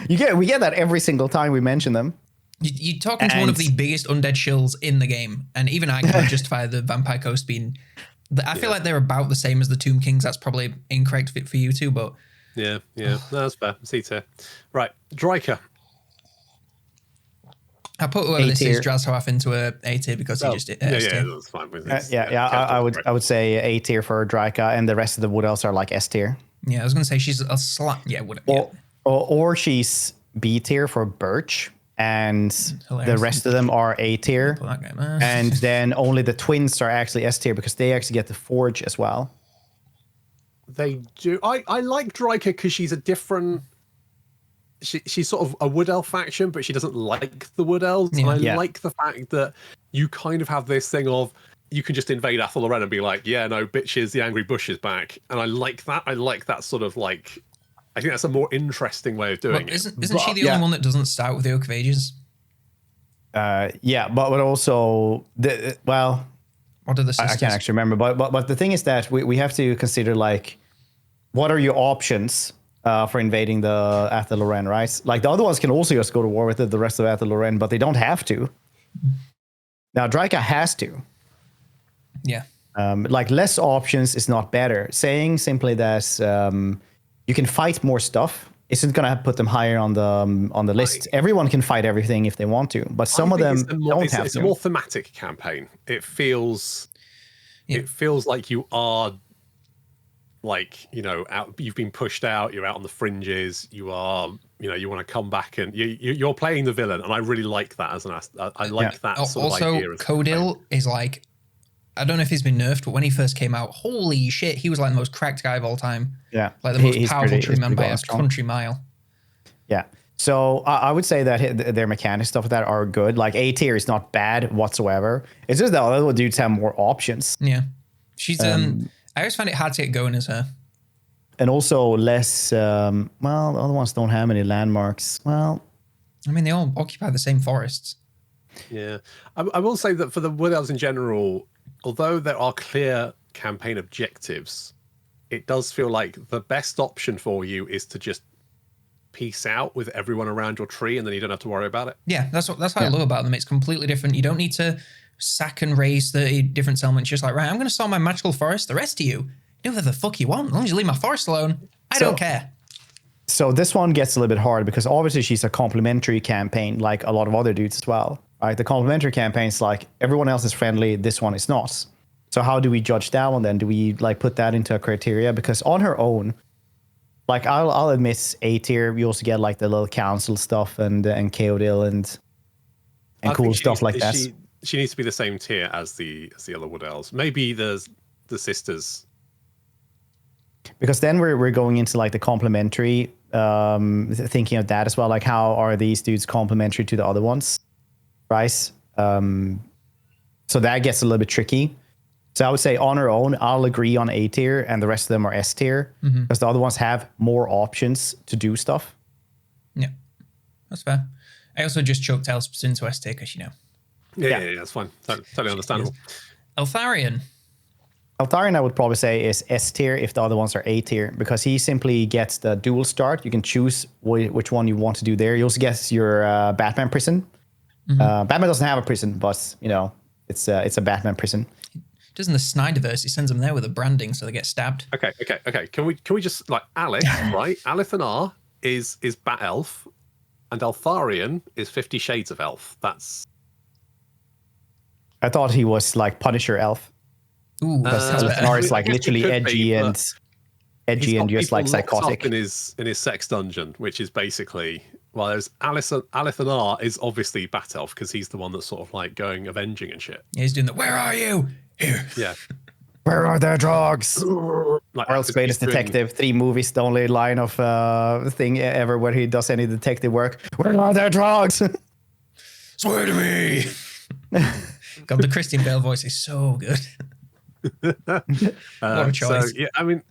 We get that every single time we mention them. You're talking to one of the biggest undead shills in the game, and even I can justify the Vampire Coast being. I feel like they're about the same as the Tomb Kings. That's probably incorrect fit for you too, but yeah, no, that's fair. C tier, right? Dryker. I put whoever this is, Drazhoaf, into A tier because he just S tier. That's fine. I would say A tier for Dryka, and the rest of the Wood Elves are like S tier. Yeah, I was gonna say she's a slight. Yeah, would or she's B tier for Birch. And the rest of them are A tier. And then only the twins are actually S tier because they actually get the Forge as well. They do. I like Dryker because she's a different. She's sort of a Wood Elf faction, but she doesn't like the Wood Elves. Yeah. And I like the fact that you kind of have this thing of you can just invade Athel Loren and be like, yeah, no, bitches, the Angry Bush is back. And I like that. I like that sort of like. I think that's a more interesting way of doing it. Isn't she the only one that doesn't start with the Oak of Ages? Yeah, but also what are the sisters? I can't actually remember. But the thing is that we have to consider like what are your options for invading the Athel Loren, right? Like the other ones can also just go to war with the rest of Athel Loren, but they don't have to. Now Dryka has to. Yeah. Like less options is not better. Saying simply that. You can fight more stuff. Isn't going to put them higher on the list. Everyone can fight everything if they want to, but some of them don't have to. It's a more thematic campaign. It feels like you are, like, you've been pushed out. You're out on the fringes. You are, you want to come back and you're playing the villain, and I really like that as I like that sort of idea. Also, Codil is like. I don't know if he's been nerfed, but when he first came out, holy shit, he was like the most cracked guy of all time. Yeah. Like the most powerful tree man by a country mile. Yeah. So I would say that their mechanic stuff that are good. Like A tier is not bad whatsoever. It's just that other dudes have more options. Yeah. She's, I always find it hard to get going as her. And also less, the other ones don't have any landmarks. Well. I mean, they all occupy the same forests. Yeah. I will say that for the Wood Elves in general, although there are clear campaign objectives, it does feel like the best option for you is to just peace out with everyone around your tree, and then you don't have to worry about it. Yeah, that's what I love about them. It's completely different. You don't need to sack and raise 30 different settlements. Just like, right, I'm going to start my magical forest. The rest of you, do whatever the fuck you want. As long as you leave my forest alone, I don't care. So this one gets a little bit hard because obviously she's a complementary campaign, like a lot of other dudes as well. Right, the complementary campaigns, like everyone else is friendly, this one is not. So how do we judge that one then? Do we like put that into a criteria? Because on her own, like I'll admit A tier, we also get like the little council stuff and Codil and cool stuff like that. She needs to be the same tier as the other Wood Elves. Maybe the sisters. Because then we're going into like the complementary thinking of that as well. Like, how are these dudes complementary to the other ones, right? So that gets a little bit tricky. So I would say on our own, I'll agree on A tier, and the rest of them are S tier, because the other ones have more options to do stuff. Yeah, that's fair. I also just choked Elspeth into S tier because, you know. Yeah, that's fine. Totally understandable. Eltharion. Eltharion, I would probably say, is S tier if the other ones are A tier, because he simply gets the dual start. You can choose which one you want to do there. He also gets your Batman prison. Batman doesn't have a prison, but, you know, it's a Batman prison. Doesn't the Snyderverse? He sends them there with a branding so they get stabbed. Okay. Can we just, like, Alith, right? Alith is Bat Elf, and Eltharion is 50 Shades of Elf. I thought he was like Punisher Elf. Ooh, that's better. Or it's like literally edgy and just like psychotic. In his sex dungeon, which is basically, well, there's Alith is obviously Bat Elf because he's the one that's sort of like going avenging and shit. Yeah, he's doing the "Where are you?" Here. Yeah. Where are their drugs? Like, World's greatest detective. 3 movies, the only line of thing ever where he does any detective work. Where are their drugs? Swear to me. God, the Christian Bale voice is so good. What a choice. So, yeah, I mean,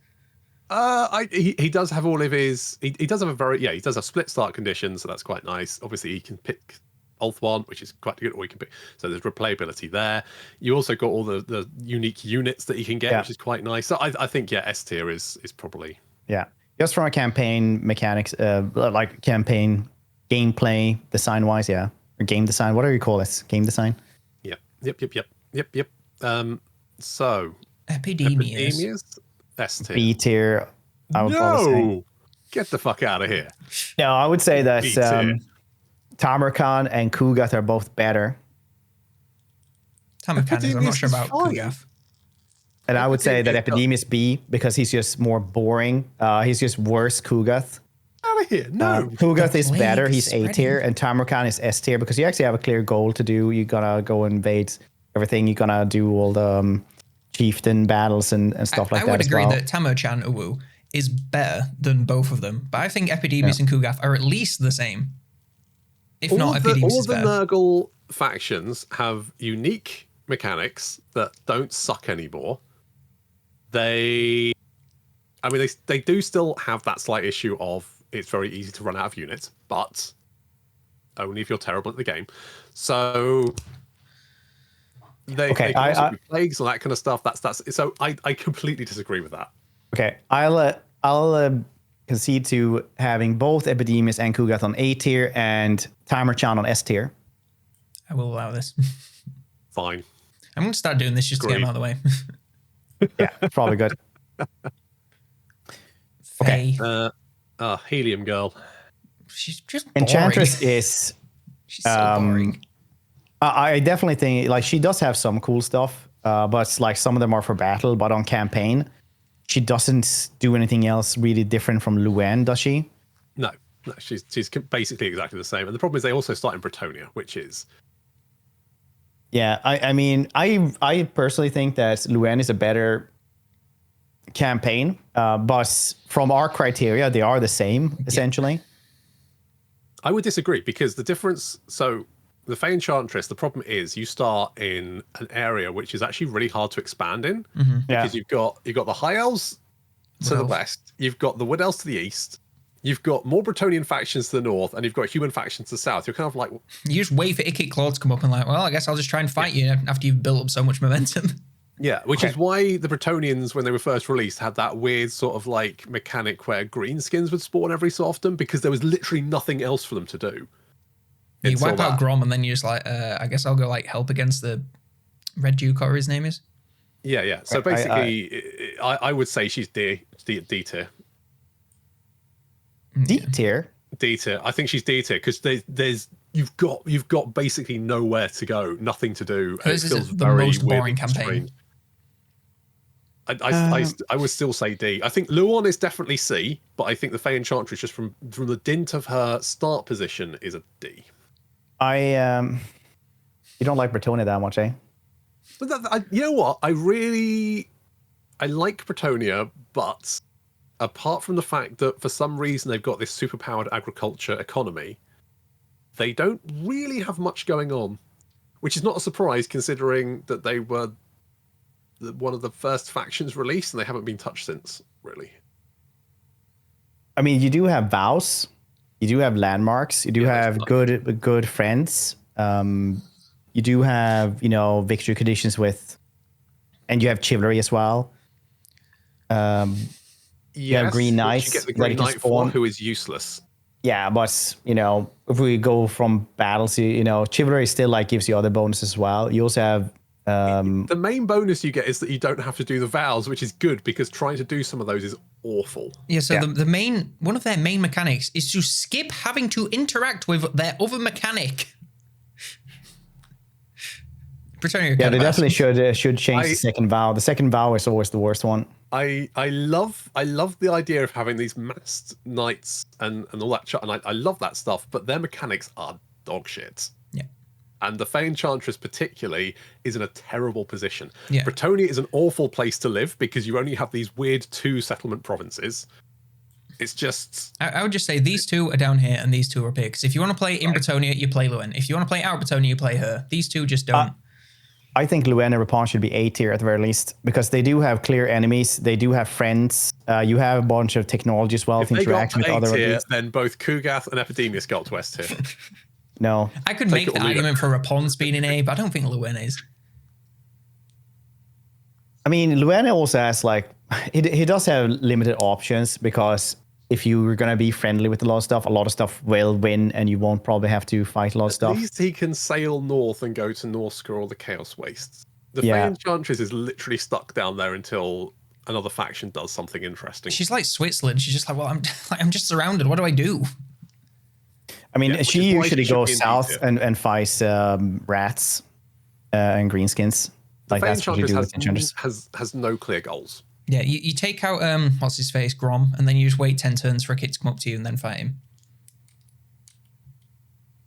he does have all of his. He does have he does have split start conditions, so that's quite nice. Obviously, he can pick both one, which is quite good, or you can pick. So there's replayability there. You also got all the unique units that you can get, which is quite nice. So I think S tier is probably just from a campaign mechanics, like campaign gameplay design wise, or game design, whatever you call this, game design. Yep. So Epidemius. S tier. B tier. I would probably say. Get the fuck out of here. No, I would say that B tier. Tamarkan and Kugath are both better. Tamarkan is, I'm not sure about Kugath. And I would say that Epidemius B, because he's just more boring. He's just worse Kugath. Out of here. No. Kugath is better. He's A tier. And Tamarkan is S tier because you actually have a clear goal to do. You're going to go invade everything. You're going to do all the chieftain battles and stuff like that. I would agree that Tamarkan Uwu is better than both of them. But I think Epidemius and Kugath are at least the same. If not, Epidemius is better. All the Nurgle factions have unique mechanics that don't suck anymore. They do still have that slight issue of it's very easy to run out of units, but only if you're terrible at the game. So they can also be plagues and that kind of stuff. So I completely disagree with that. Okay, I'll concede to having both Epidemius and Kugath on A tier and Tamarkan on S tier. I will allow this. Fine. I'm going to start doing this just to get them out of the way. Yeah, probably good. Okay. Helium Girl. She's just boring. Enchantress is... She's so boring. I definitely think like she does have some cool stuff, but like some of them are for battle, but on campaign, she doesn't do anything else really different from Luann, does she? No, she's basically exactly the same. And the problem is they also start in Bretonnia, which is... Yeah, I mean, I personally think that Luann is a better campaign, but from our criteria, they are the same, essentially. I would disagree because the difference... So the Fey Enchantress, the problem is you start in an area which is actually really hard to expand in because you've got the High Elves to the west, you've got the Wood Elves to the east, you've got more Bretonian factions to the north, and you've got human factions to the south. You're kind of like... You just wait for Ikit Claw to come up and like, well, I guess I'll just try and fight you after you've built up so much momentum. Yeah, which is why the Bretonians, when they were first released, had that weird sort of like mechanic where greenskins would spawn every so often because there was literally nothing else for them to do. You wipe out Grom and then you're just like, I guess I'll go like help against the Red Duke, or his name is. Yeah. So basically, I would say she's D tier. D tier. D tier. I think she's D tier because there's you've got basically nowhere to go, nothing to do. This is the most boring campaign. I would still say D. I think Luon is definitely C, but I think the Fey Enchantress, just from the dint of her start position, is a D. You don't like Bretonnia that much, eh? But you know what? I like Bretonnia, but apart from the fact that for some reason they've got this superpowered agriculture economy, they don't really have much going on, which is not a surprise considering that they were one of the first factions released and they haven't been touched since, really. I mean, you do have vows, you do have landmarks, you do have good friends. You do have, victory conditions with, and you have chivalry as well. You have green knights. You get the green knight for, who is useless. Yeah, but if we go from battles, chivalry still like gives you other bonuses as well. You also have the main bonus you get is that you don't have to do the vows, which is good because trying to do some of those is awful. Yeah, so the main one of their main mechanics is to skip having to interact with their other mechanic. Yeah, they definitely should change the second vow. The second vow is always the worst one. I love the idea of having these masked knights and all that, and I love that stuff, but their mechanics are dog shit. Yeah. And the Fey Enchantress particularly is in a terrible position. Yeah. Bretonia is an awful place to live because you only have these weird 2 settlement provinces. It's just... I would just say these two are down here and these two are up here. Because if you want to play in Bretonia, you play Lewin. If you want to play out Bretonia, you play her. These two just don't... I think Lewin and Ripon should be A tier at the very least because they do have clear enemies. They do have friends. You have a bunch of technology as well to interact with other tier, then both Kugath and Epidemius got to S tier. No. I could make the argument for Rapon's being in A, but I don't think Lewin is. I mean, Lewin also has he does have limited options because if you're going to be friendly with a lot of stuff will win and you won't probably have to fight a lot of stuff. At least he can sail north and go to Norsca or the Chaos Wastes. The Fey Enchantress is literally stuck down there until another faction does something interesting. She's like Switzerland. She's just like, well, I'm just surrounded. What do I do? I mean, she usually goes south and fights rats and greenskins. Like that's what you do with Enchantress. Has no clear goals. Yeah, you take out what's his face, Grom, and then you just wait 10 turns for a kid to come up to you and then fight him.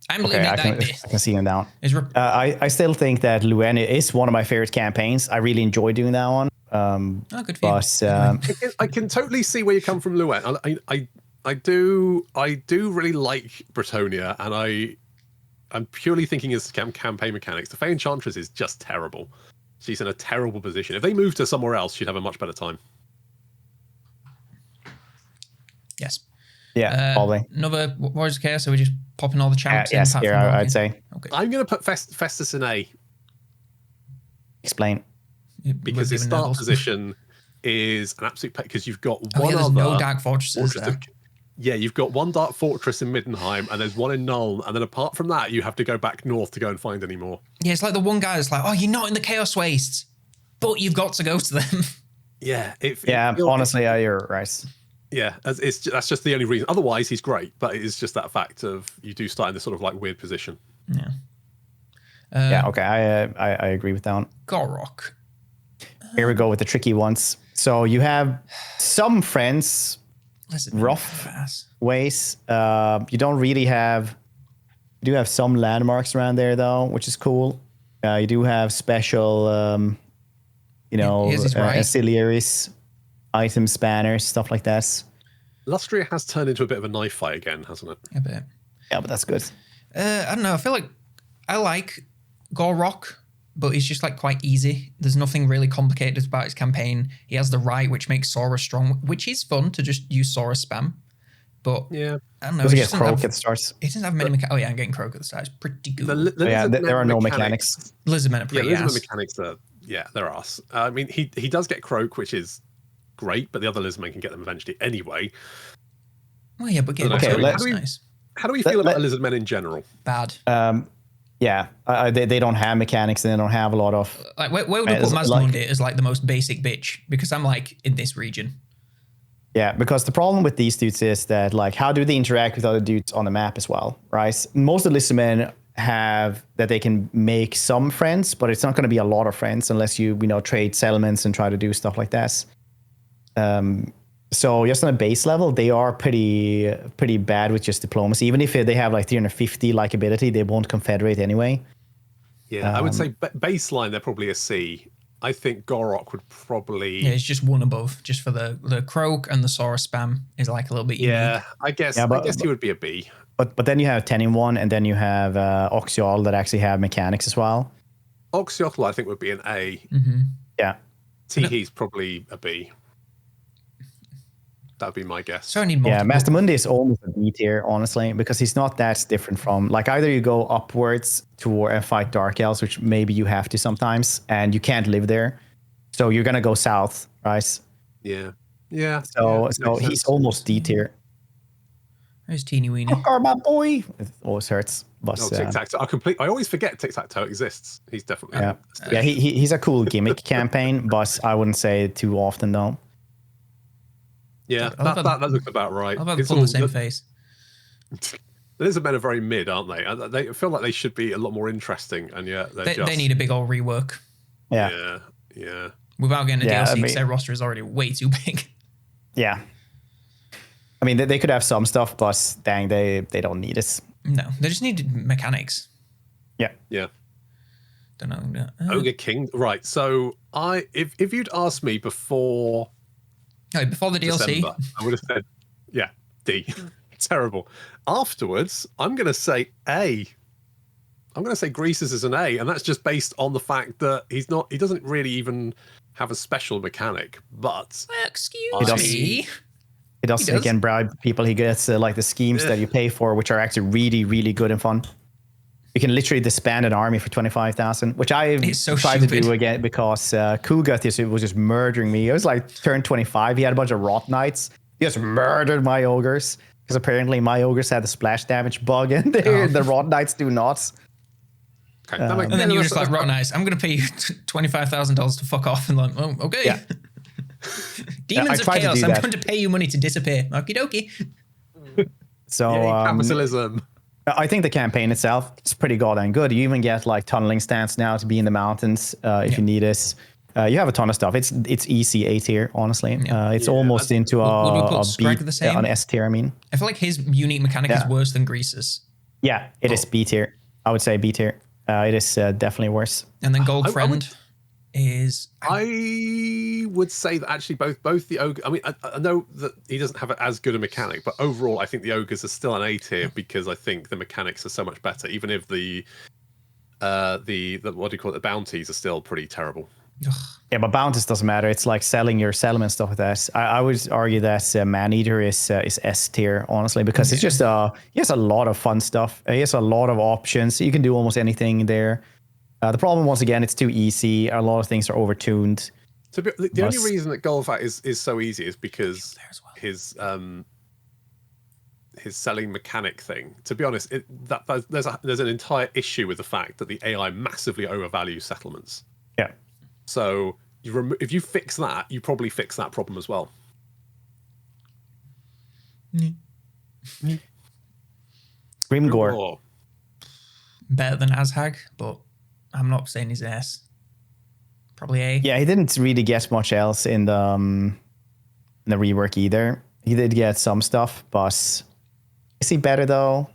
I'm leaving I can see him down. I still think that Luen is one of my favorite campaigns. I really enjoy doing that one. Good for you. I can totally see where you come from, Luen. I do really like Bretonia, and I'm purely thinking as campaign mechanics. The Fey Enchantress is just terrible. She's in a terrible position. If they moved her somewhere else, she'd have a much better time. Yes. Yeah, probably. Another Warriors of Chaos, so we're just popping all the champs in. Yes, here, I'd say. Okay. I'm going to put Festus in A. Explain. Because his start position is an absolute... Because you've got one other... There's no Dark Fortresses Yeah, you've got one Dark Fortress in Middenheim, and there's one in Nuln, and then apart from that, you have to go back north to go and find any more. Yeah, it's like the one guy that's like, oh, you're not in the Chaos Wastes, but you've got to go to them. Yeah. Honestly, you're right. Yeah, that's just the only reason. Otherwise, he's great, but it is just that fact of you do start in this sort of like weird position. Yeah. Okay, I agree with that one. Gorok. Here we go with the tricky ones. So you have some friends... rough ways. You don't really have... You do have some landmarks around there, though, which is cool. You do have special, ancillaries, item spanners, stuff like that. Lustria has turned into a bit of a knife fight again, hasn't it? A bit. Yeah, but that's good. I don't know. I feel like I like Gorok, but it's just like quite easy. There's nothing really complicated about his campaign. He has the right, which makes Sora strong, which is fun to just use Sora spam. But yeah, I don't know. Does he get Croak at the start? He doesn't have many mechanics. Oh yeah, I'm getting Croak at the start. It's pretty good. There are no mechanics. Lizardmen are pretty ass. Mechanics are, they're ass. I mean, he does get Croak, which is great, but the other Lizardmen can get them eventually anyway. Well, yeah, but nice. How do we feel about Lizardmen in general? Bad. Yeah, they don't have mechanics and they don't have a lot of... Like, where would you put Mazmundi as like the most basic bitch? Because I'm like in this region. Yeah, because the problem with these dudes is that like, how do they interact with other dudes on the map as well, right? Most of the Lizardmen have that they can make some friends, but it's not going to be a lot of friends unless you trade settlements and try to do stuff like that. So just on a base level, they are pretty bad with just diplomacy. Even if they have like 350 likability, they won't confederate anyway. Yeah, I would say baseline they're probably a C. I think Gorok would probably. Yeah, it's just one above. Just for the Croak and the Sora spam is like a little bit unique. Yeah, I guess he would be a B. But then you have 10 in 1, and then you have Oxiol that actually have mechanics as well. Oxiotl, I think, would be an A. Mm-hmm. Yeah. Teehee's probably a B. That would be my guess. So I need yeah, Master Mundi is almost a B tier, honestly, because he's not that different from, like, either you go upwards and fight Dark Elves, which maybe you have to sometimes, and you can't live there. So you're going to go south, right? Yeah. Yeah. So he's almost D tier. There's Teeny Weeny. Oh, my boy. It always hurts. But, Tic-Tac-Toe. I always forget Tic-Tac-Toe exists. He's definitely. Yeah, he's a cool gimmick campaign, but I wouldn't say it too often, though. Yeah, that looks about right. How about the full the same face? The Lizardmen are very mid, aren't they? They feel like they should be a lot more interesting, and yet they need a big old rework. Yeah. Without getting a DLC, because their roster is already way too big. Yeah. I mean, they could have some stuff, but dang, they don't need it. No, they just need mechanics. Yeah. Don't know. Ogre King, right? So if you'd asked me before the DLC, December, I would have said, yeah, D. Terrible. Afterwards, I'm going to say A. I'm going to say Greases is an A, and that's just based on the fact that he doesn't really even have a special mechanic. But excuse me. He can bribe people. He gets like the schemes that you pay for, which are actually really, really good and fun. You can literally disband an army for 25,000, which I tried to do again because Kugat was just murdering me. It was like turn 25. He had a bunch of Rot Knights. He just murdered my ogres because apparently my ogres had the splash damage bug and the Rot Knights do not. Okay. And then you're just like, Rot Knights, I'm going to pay you $25,000 to fuck off. And like, oh, okay. Yeah. Demons of Chaos, I'm going to pay you money to disappear. Okie dokie. So, capitalism. I think the campaign itself is pretty goddamn good. You even get like tunneling stance now to be in the mountains if you need it. You have a ton of stuff. It's easy A tier, honestly. It's almost into a B, an S tier, I mean. I feel like his unique mechanic is worse than Grease's. Yeah, it is B tier. I would say B tier. It is definitely worse. And then Gold Friend is... I would say that actually both the ogre. I mean, I know that he doesn't have as good a mechanic, but overall, I think the ogres are still an A tier because I think the mechanics are so much better. Even if the what do you call it? The bounties are still pretty terrible. Yeah, but bounties doesn't matter. It's like selling your settlement stuff with that. I would argue that Man-Eater is S tier, honestly, because it's just he has a lot of fun stuff. He has a lot of options. You can do almost anything there. The problem, once again, it's too easy. A lot of things are overtuned. So the only reason that Golfat is so easy is because his selling mechanic thing. To be honest, there's an entire issue with the fact that the AI massively overvalues settlements. Yeah. So if you fix that, you probably fix that problem as well. Grimgore. Better than Azhag, but I'm not saying he's an S. Probably A. Yeah, he didn't really get much else in the rework either. He did get some stuff, but is he better though?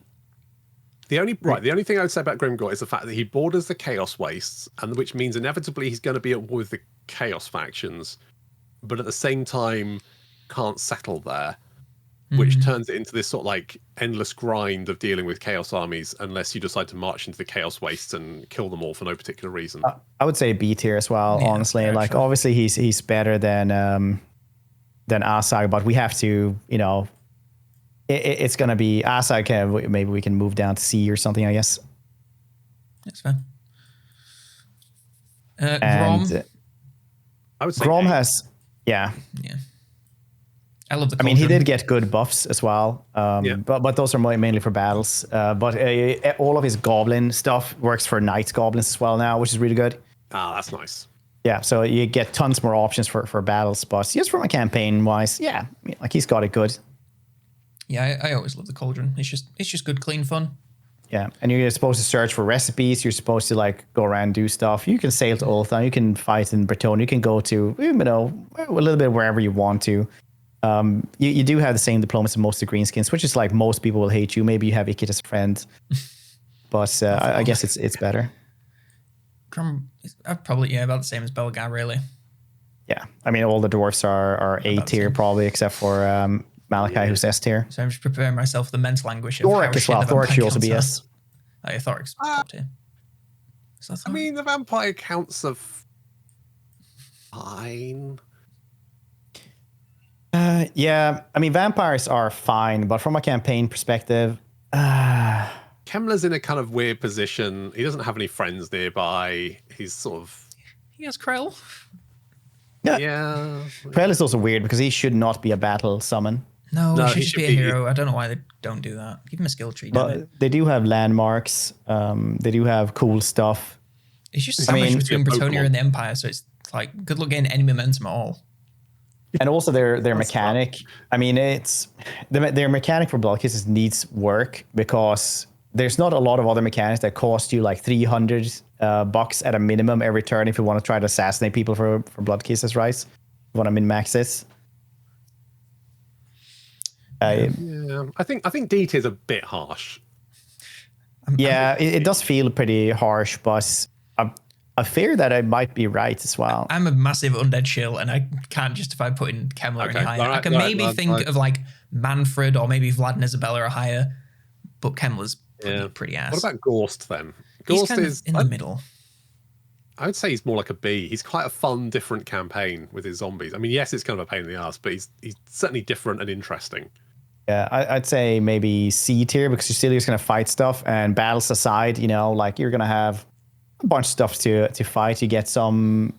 The only thing I would say about Grimgore is the fact that he borders the Chaos Wastes, and which means inevitably he's going to be at war with the Chaos factions, but at the same time can't settle there, which turns it into this sort of like endless grind of dealing with Chaos armies unless you decide to march into the Chaos Wastes and kill them all for no particular reason. I would say B tier as well, honestly. Like sure. Obviously he's better than Asag, but we have to, it's going to be Asag. Maybe we can move down to C or something, I guess. That's fine. And Grom. I would say Grom A. has, yeah. I love the. I mean, he did get good buffs as well, but those are mainly for battles. But all of his goblin stuff works for knights goblins as well now, which is really good. Ah, that's nice. Yeah, so you get tons more options for battles. But just from a campaign wise, yeah, like he's got it good. Yeah, I always love the cauldron. It's just good, clean fun. Yeah, and you're supposed to search for recipes. You're supposed to like go around and do stuff. You can sail to Ulthuan. You can fight in Bretonnia. You can go to a little bit wherever you want to. You do have the same diplomacy in most of the greenskins, which is like most people will hate you. Maybe you have Ikit as a friend, but I guess it's better. Probably about the same as Belgar, really. Yeah, I mean, all the dwarfs are A tier probably, except for Malachi, who's S tier. So I'm just preparing myself for the mental anguish of Thoric as well. Thoric should also be S. Oh, yeah, Thoric's top tier. I mean, the vampire counts are fine. Yeah, I mean, vampires are fine, but from a campaign perspective, Kemmler's in a kind of weird position. He doesn't have any friends nearby. He's sort of... He has Krell. Yeah. Krell is also weird because he should not be a battle summon. No, he should just be a hero. I don't know why they don't do that. Give him a skill tree. But they do have landmarks. They do have cool stuff. It's just sandwiched between Bretonia and the Empire, so it's like good luck getting any momentum at all. And also their mechanic. Fun. I mean, it's their mechanic for blood kisses needs work because there's not a lot of other mechanics that cost you like $300 at a minimum every turn if you want to try to assassinate people for blood kisses, right? You want to min-max this. Yeah, I think D tier is a bit harsh. It does feel pretty harsh, but I fear that I might be right as well. I'm a massive undead shill, and I can't justify putting Kemmler any higher. I can maybe think of like Manfred or maybe Vlad and Isabella are higher, but Kemmler's pretty ass. What about Gorst then? Gorst is in the middle. I would say he's more like a B. He's quite a fun, different campaign with his zombies. I mean, yes, it's kind of a pain in the ass, but he's certainly different and interesting. Yeah, I'd say maybe C tier because you're still just going to fight stuff, and battles aside, you know, like you're going to have a bunch of stuff to fight. You get some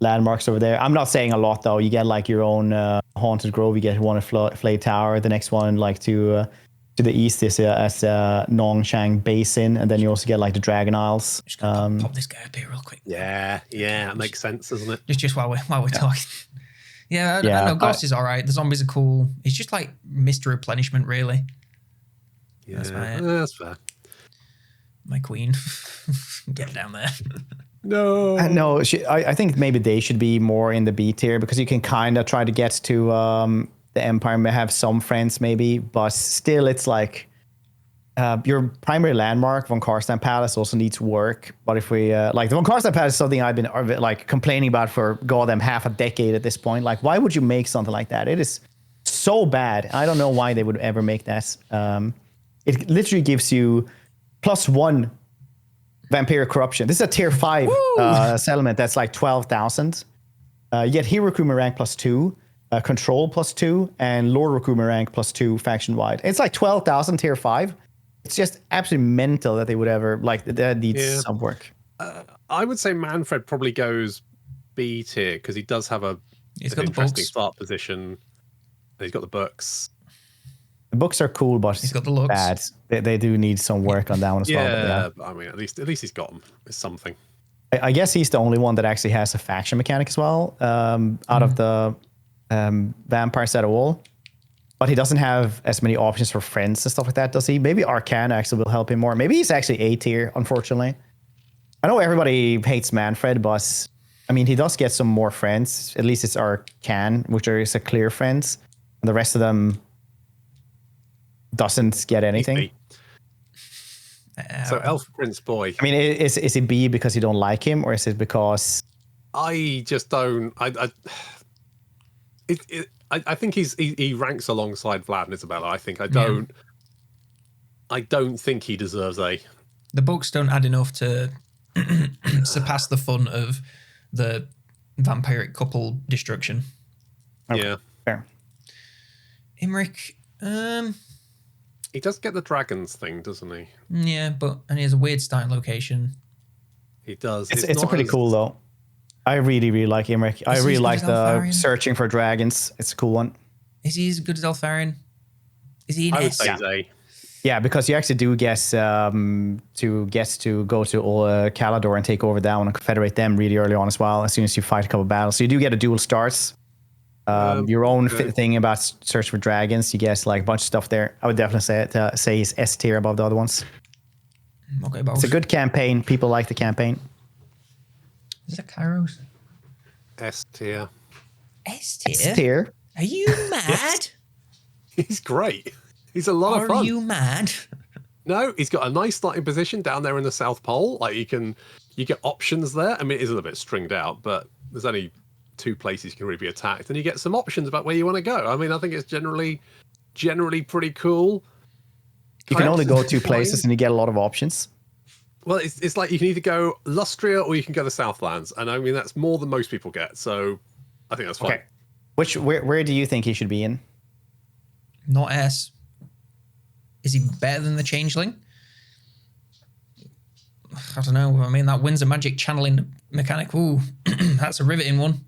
landmarks over there. I'm not saying a lot though. You get like your own Haunted Grove. You get one at Flay Tower. The next one like to the east is Nongshang Basin, and then you also get like the Dragon Isles. Just gonna pop this guy up here real quick. Yeah, that makes sense, doesn't it? Just while we're talking. I know Ghost is all right. The zombies are cool. It's just like Mr. Replenishment, really. Yeah, that's fair. My queen, get down there. No, I think maybe they should be more in the B tier because you can kind of try to get to the Empire, may have some friends maybe, but still it's like your primary landmark, Von Karstein Palace, also needs work. But if we like the Von Karstein Palace is something I've been like complaining about for goddamn half a decade at this point. Like, why would you make something like that? It is so bad. I don't know why they would ever make that. It literally gives you +1 Vampiric Corruption. This is a tier 5 settlement that's like 12,000. Yet Hero Recruitment rank +2. Control +2 and Lord Recruitment rank +2 faction wide. It's like 12,000 tier 5. It's just absolutely mental that they would ever like that needs some work. I would say Manfred probably goes B tier because he does have he's got interesting the start position. He's got the books. The books are cool, but he's got the looks. Bad. They do need some work on that one as well. But I mean, at least he's got them. It's something. I guess he's the only one that actually has a faction mechanic as well. Out of the vampires at all, but he doesn't have as many options for friends and stuff like that, does he? Maybe Arcana actually will help him more. Maybe he's actually A tier, unfortunately. I know everybody hates Manfred, but I mean, he does get some more friends. At least it's Arcan, which is a clear friends, and the rest of them doesn't get anything. So Elf Prince Boy. I mean, is it B because you don't like him, or is it because I just don't? I think he ranks alongside Vlad and Isabella. I don't think he deserves A. The books don't add enough to surpass the fun of the vampiric couple destruction. Okay. Yeah, fair. Imric, he does get the dragons thing, doesn't he? Yeah, and he has a weird starting location. He does. It's a pretty cool though. I really, really like Imric. I really like the searching for dragons. It's a cool one. Is he as good as Eltharion? Is he an I would say he's A. Yeah, because you actually do get to go to Calador and take over that one and confederate them really early on as well, as soon as you fight a couple battles. So you do get a dual starts. Your own thing about search for dragons, you get like a bunch of stuff there. I would definitely say he's S tier above the other ones. Okay, boss. It's a good campaign. People like the campaign. Is that Kairos? S tier. S tier? S tier? Are you mad? Yes. He's great. He's a lot of fun. Are you mad? No, he's got a nice starting position down there in the South Pole. Like you can you get options there. I mean, it is a little bit stringed out, but there's only 2 places you can really be attacked, and you get some options about where you want to go. I mean, I think it's generally pretty cool. You can only go 2 places, and you get a lot of options. Well, it's like you can either go Lustria or you can go the Southlands, and I mean that's more than most people get. So I think that's fine. Okay. Where do you think he should be in? Not S. Is he better than the Changeling? I don't know. I mean, that Winds of Magic channeling mechanic. Ooh, that's a riveting one.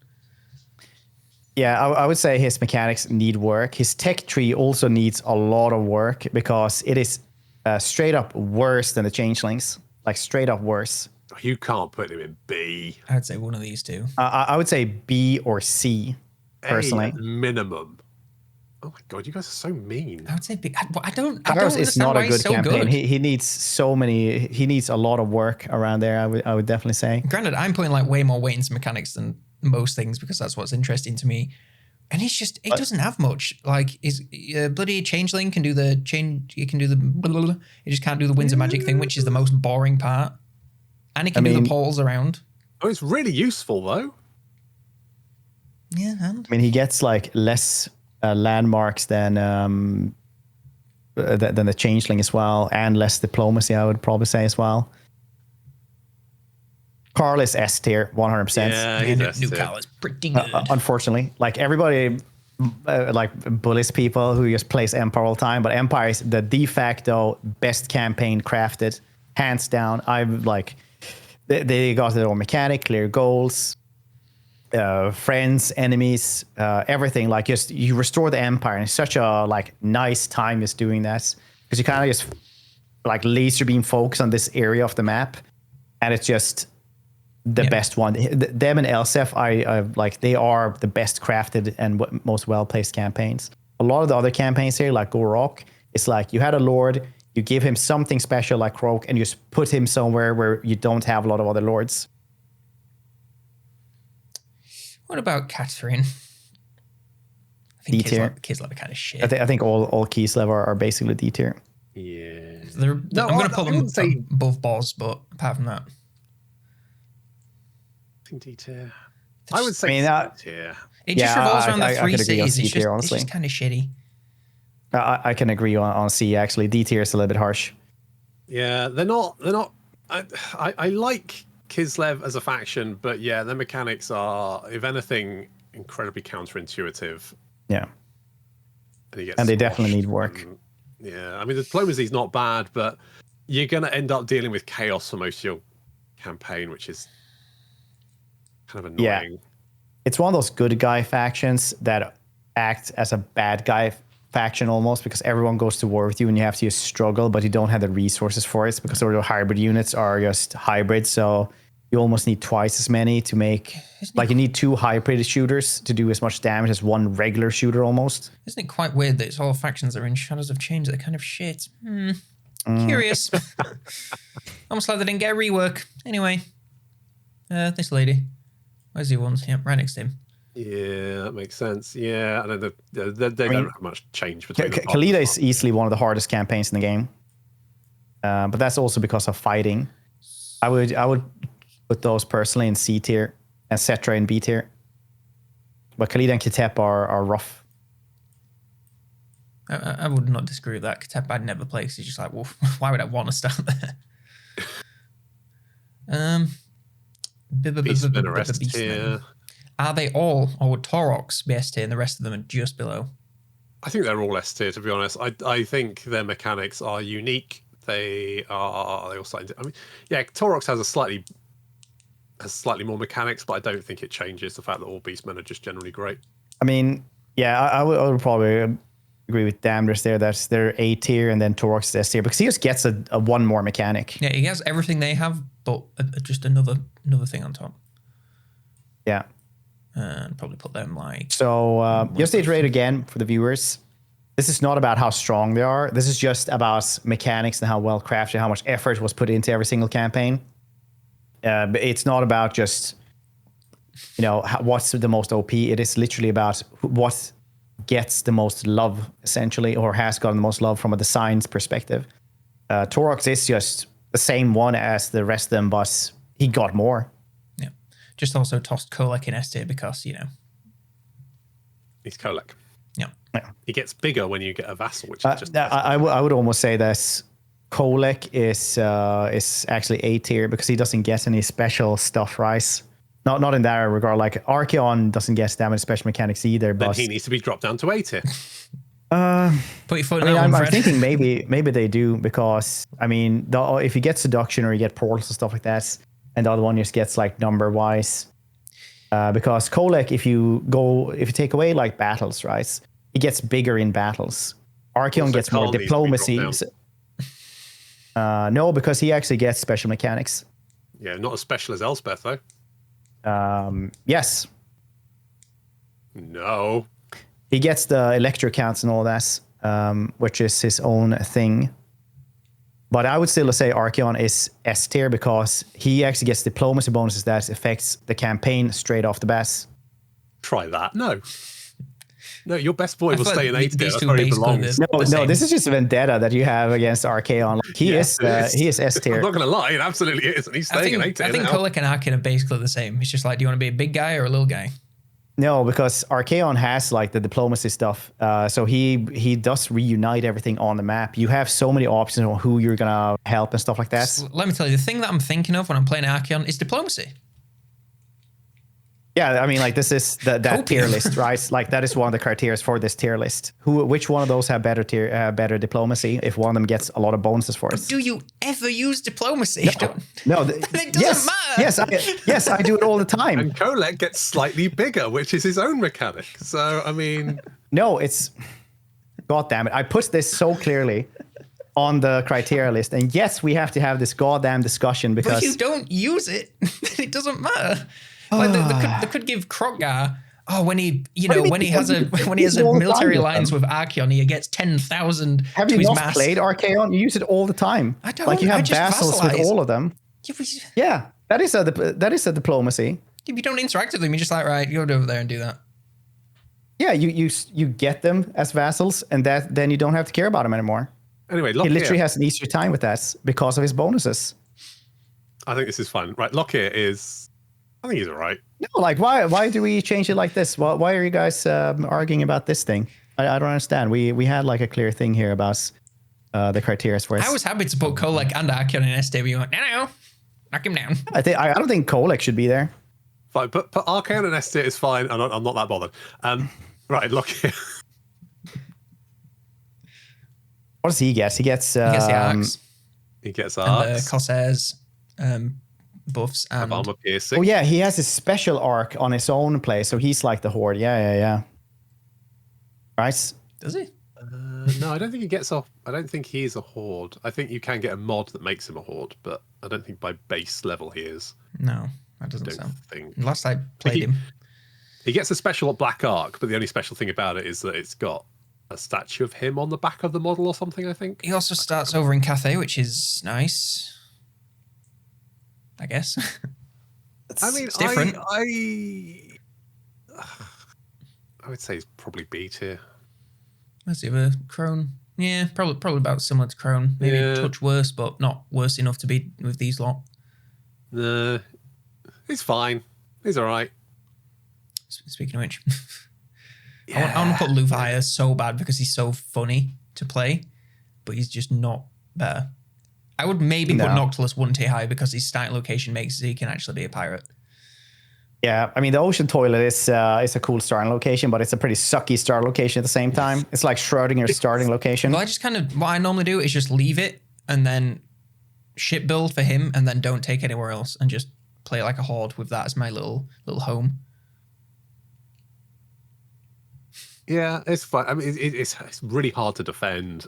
Yeah, I would say his mechanics need work. His tech tree also needs a lot of work because it is straight up worse than the Changelings. Like straight up worse. You can't put him in B. I'd say one of these 2. I would say B or C, personally. A at minimum. Oh my god, you guys are so mean. I would say B. I don't Ours is understand not why a good he's so campaign. good. He needs a lot of work around there. I would definitely say. Granted, I'm putting like way more weight into mechanics than most things because that's what's interesting to me. And it doesn't have much. Like, bloody Changeling can do the change. He can do the blah, blah, blah. He just can't do the Winds of Magic thing, which is the most boring part. And he can do the portals around. Oh, it's really useful though. Yeah, and I mean, he gets like less landmarks than the Changeling as well, and less diplomacy, I would probably say as well. Carl is S tier, 100%. Yeah, he's S New tier. Carl is pretty good. Unfortunately, like everybody like bullies people who just plays Empire all the time, but Empire is the de facto best campaign crafted, hands down. I'm like, they got their own mechanic, clear goals, friends, enemies, everything. Like, just you restore the Empire, and it's such a like nice time just doing that because you kind of just like laser beam focus on this area of the map, and it's just the best one. Them and Elsef, I like, they are the best crafted and most well placed campaigns. A lot of the other campaigns here, like Gorok, it's like you had a lord, you give him something special like Croak, and you just put him somewhere where you don't have a lot of other lords. What about Catherine? I think Kislev are kind of shit. I think all Kislev are basically D tier. Yeah. I'm going to put them above Boz, but apart from that. D tier. I would say C tier. It just revolves around the 3 cities. It's just kind of shitty. I can agree on C, actually. D tier is a little bit harsh. Yeah, they're not. I like Kislev as a faction, but yeah, their mechanics are, if anything, incredibly counterintuitive. Yeah. And they definitely need work. Yeah, I mean, the diplomacy is not bad, but you're going to end up dealing with chaos for most of your campaign, which is kind of annoying. Yeah. It's one of those good guy factions that act as a bad guy faction almost, because everyone goes to war with you and you have to just struggle, but you don't have the resources for it because all your hybrid units are just hybrid. So you almost need twice as many to make, like, you need 2 hybrid shooters to do as much damage as 1 regular shooter almost. Isn't it quite weird that it's all factions that are in Shadows of Change that are kind of shit? Curious. Almost like they didn't get a rework. Anyway, this lady. Where's the ones? Yep, right next to him. Yeah, that makes sense. Yeah, and they don't have much change between them. Khalida is easily one of the hardest campaigns in the game, but that's also because of fighting. I would put those personally in C tier and Cetra in B tier. But Khalida and Kitep are rough. I would not disagree with that. Kitep I'd never play because he's just like, well, why would I want to start there? Beastmen are S tier. Are they all, or would Taurox be S tier and the rest of them are just below? I think they're all S tier, to be honest. I think their mechanics are unique. They all slightly. I mean, yeah, Taurox has slightly more mechanics, but I don't think it changes the fact that all Beastmen are just generally great. I mean, yeah, I would probably agree with Damneders there. That's their A tier, and then Taurox is S tier because he just gets a one more mechanic. Yeah, he has everything they have, but just another thing on top. Yeah. And probably put them like... So, just to iterate again for the viewers, this is not about how strong they are. This is just about mechanics and how well crafted, how much effort was put into every single campaign. But it's not about just, what's the most OP. It is literally about what gets the most love, essentially, or has gotten the most love from a design's perspective. Taurox is just the same one as the rest of them, but he got more. Yeah. Just also tossed Kolek in S tier because, you know. He's Kolek. Yeah. He gets bigger when you get a vassal, which is just. I would almost say that Kolek is actually A tier because he doesn't get any special stuff, right? Not in that regard. Like Archeon doesn't get that many special mechanics either. But then he needs to be dropped down to A tier. Put your foot in I'm Fred. thinking maybe they do because I mean if you get seduction or you get portals and stuff like that, and the other one just gets like number wise. Because Kolek, if you take away like battles, right, it gets bigger in battles. Archeon gets more diplomacy. No, because he actually gets special mechanics. Yeah, not as special as Elspeth though. Yes. No. He gets the electro counts and all that, which is his own thing. But I would still say Archeon is S tier because he actually gets diplomacy bonuses that affects the campaign straight off the bat. Try that. No, your best boy will stay in A tier. That's two where he belongs. No, this is just a vendetta that you have against Archeon. Like, he is S tier. I'm not going to lie, it absolutely is, and he's staying in A tier. I think Kolek and Archeon are basically the same. It's just like, do you want to be a big guy or a little guy? No, because Archeon has like the diplomacy stuff. So he does reunite everything on the map. You have so many options on who you're gonna help and stuff like that. So let me tell you, the thing that I'm thinking of when I'm playing Archeon is diplomacy. Yeah, I mean, like this is that tier list, right? Like that is one of the criteria for this tier list. Which one of those have better diplomacy? If one of them gets a lot of bonuses for us. Do you ever use diplomacy? No. It doesn't matter. Yes, I do it all the time. And Kolek gets slightly bigger, which is his own mechanic. So I mean, no, it's God damn it! I put this so clearly on the criteria list, and yes, we have to have this goddamn discussion because but you don't use it. It doesn't matter. Like they could give Kroggar. Oh, when he has a military alliance with Archeon, he gets 10,000. Have you not played Archeon? You use it all the time. I don't. Like you have vassals with all of them. Yeah, that is a diplomacy. If you don't interact with them, you're just like, right, you go over there and do that. Yeah, you get them as vassals, and then you don't have to care about them anymore. Anyway, he literally has an easier time with that because of his bonuses. I think this is fun. Right, Lockyer is. I think he's all right. No, like why do we change it like this? Why are you guys arguing about this thing? I don't understand. We had like a clear thing here about the criteria for us. I was happy to put Kolek and Archeon in ST, but you went, no, knock him down. I don't think Kolek should be there. Fine, but Archeon and ST is fine. I'm not that bothered. Right, Lockyer. What does he get? He gets the Arcs. He gets Arcs. And the Corsairs. Buffs and armor piercing. Oh yeah, he has a special arc on his own play, so he's like the horde. Yeah. Right? Does he? No, I don't think he gets off. I don't think he's a horde. I think you can get a mod that makes him a horde, but I don't think by base level he is. No, that doesn't sound. Last I played him, he gets a special black arc, but the only special thing about it is that it's got a statue of him on the back of the model or something. I think he also starts over in Cathay, which is nice. I guess. I mean, it's different. I would say it's probably B tier. Let's see, the Crone. Yeah, probably about similar to Crone. Maybe a touch worse, but not worse enough to be with these lot. He's fine. He's all right. Speaking of which, I want to put Luvire so bad because he's so funny to play, but he's just not better. I would maybe put Noctilus 1 tier high because his starting location makes he can actually be a pirate. Yeah, I mean, the Ocean Toilet is a cool starting location, but it's a pretty sucky starting location at the same time. It's like Schrodinger's starting location. Well, I just what I normally do is just leave it and then ship build for him and then don't take anywhere else and just play like a horde with that as my little home. Yeah, it's fine. I mean, it's really hard to defend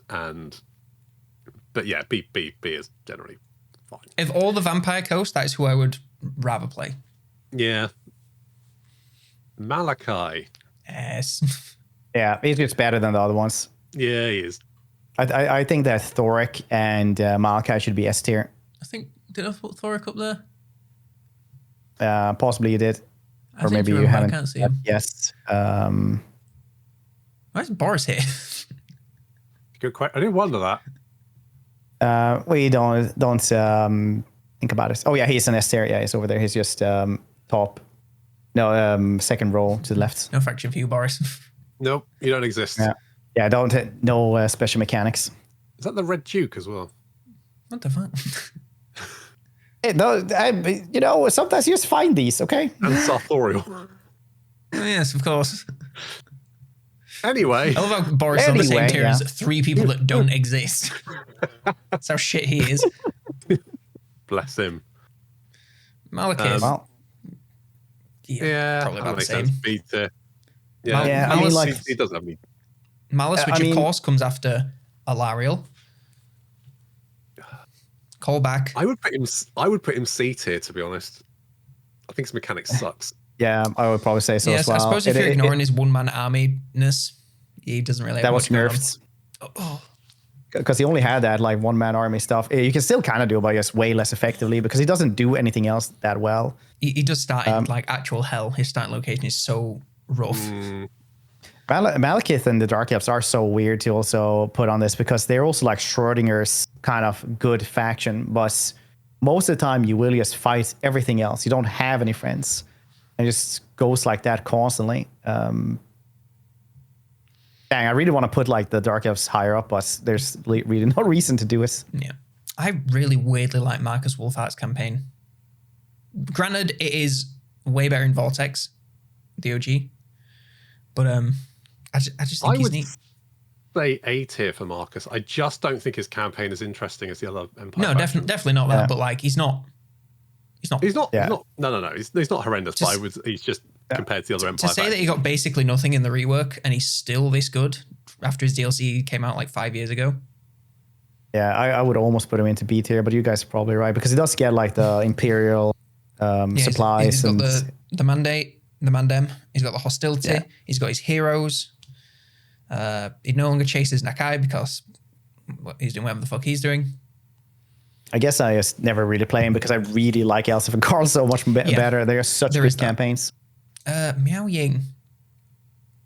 but yeah, B is generally fine. Of all the Vampire Coast, that is who I would rather play. Yeah. Malachi. Yes. Yeah, he's just better than the other ones. Yeah, he is. I think that Thoric and Malachi should be S tier. I think, did I put Thoric up there? Possibly you did. Or maybe you haven't. I can't see him. Yes. Why is Boris here? Good question. I didn't wonder that. We don't think think about it. Oh yeah, he's an S tier. Yeah, he's over there. He's just top. No, second row to the left. No faction for you, Boris. Nope, you don't exist. Yeah, no special mechanics. Is that the Red Duke as well? What the fuck? No, sometimes you just find these, okay? And Sartorial. Oh, yes, of course. Anyway. I love how Boris is on the same tier as 3 people that don't exist. That's how shit he is. Bless him. Malekith. Probably about the same. Malice, he doesn't have any. Malice, which of course comes after Alariel. Callback. I would put him C tier, to be honest. I think his mechanics sucks. Yeah, I would probably say so as well. I suppose if you're ignoring his one-man army-ness, he doesn't really have that much was nerfed. Oh. Because he only had that like one-man army stuff. You can still kind of do it, but just way less effectively because he doesn't do anything else that well. He does start in like actual hell. His starting location is so rough. Malekith and the Dark Elves are so weird to also put on this because they're also like Schrodinger's kind of good faction, but most of the time you will just fight everything else. You don't have any friends. And it just goes like that constantly. Dang, I really want to put like the Dark Elves higher up, but there's really no reason to do it. Yeah. I really weirdly like Marcus Wolfhart's campaign. Granted, it is way better in Vortex, the OG. But I just think he's neat. Say A tier for Marcus. I just don't think his campaign is interesting as the other Empire. No, definitely not that. But like, he's not. No, he's not horrendous. He's just compared to the other Empire. To say that he got basically nothing in the rework and he's still this good after his DLC came out like 5 years ago. Yeah, I would almost put him into B tier, but you guys are probably right because he does get like the Imperial supplies. He's got the mandate, the mandem. He's got the hostility. Yeah. He's got his heroes. He no longer chases Nakai because he's doing whatever the fuck he's doing. I guess I just never really play him because I really like Elsif and Karl so much better. They're such good campaigns. Miao Ying.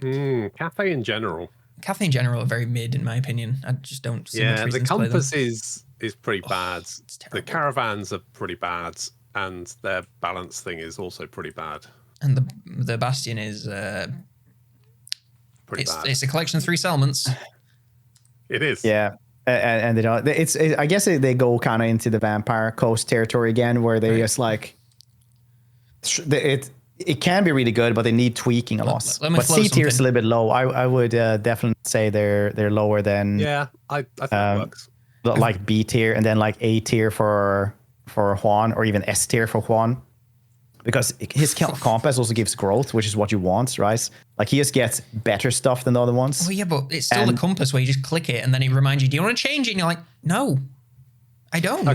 Cathay in general. Cathay in general are very mid in my opinion. I just don't see much reason the to play them. compass is pretty bad. The caravans are pretty bad, and their balance thing is also pretty bad. And the Bastion is pretty bad. It's a collection of 3 settlements. It is. Yeah. And they don't. I guess they go kind of into the Vampire Coast territory again, where they just like it can be really good, but they need tweaking a lot. But C tier is a little bit low. I would definitely say they're lower than I think it works. Like B tier and then like A tier for Juan or even S tier for Juan. Because his compass also gives growth, which is what you want, right? Like he just gets better stuff than the other ones. Oh yeah, but it's still the compass where you just click it and then it reminds you, do you want to change it? And you're like, no, I don't.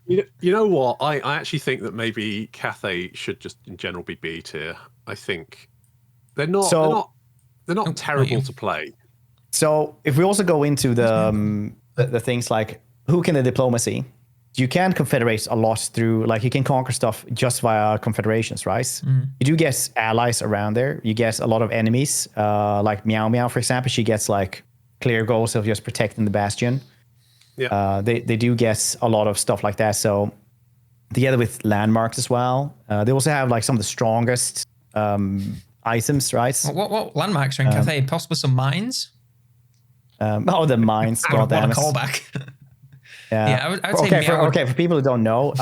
You know what? I actually think that maybe Cathay should just in general be B tier. I think they're not terrible to play. So if we also go into the things like who can the diplomacy? You can confederate a lot through, like you can conquer stuff just via confederations, right? You do get allies around there. You get a lot of enemies, like Meow Meow, for example. She gets like clear goals of just protecting the Bastion. Yeah. They do get a lot of stuff like that. So together with landmarks as well, they also have like some of the strongest items, right? What landmarks are in Cathay? Possibly some mines? The mines. What a callback. Yeah, I would say okay. For people who don't know,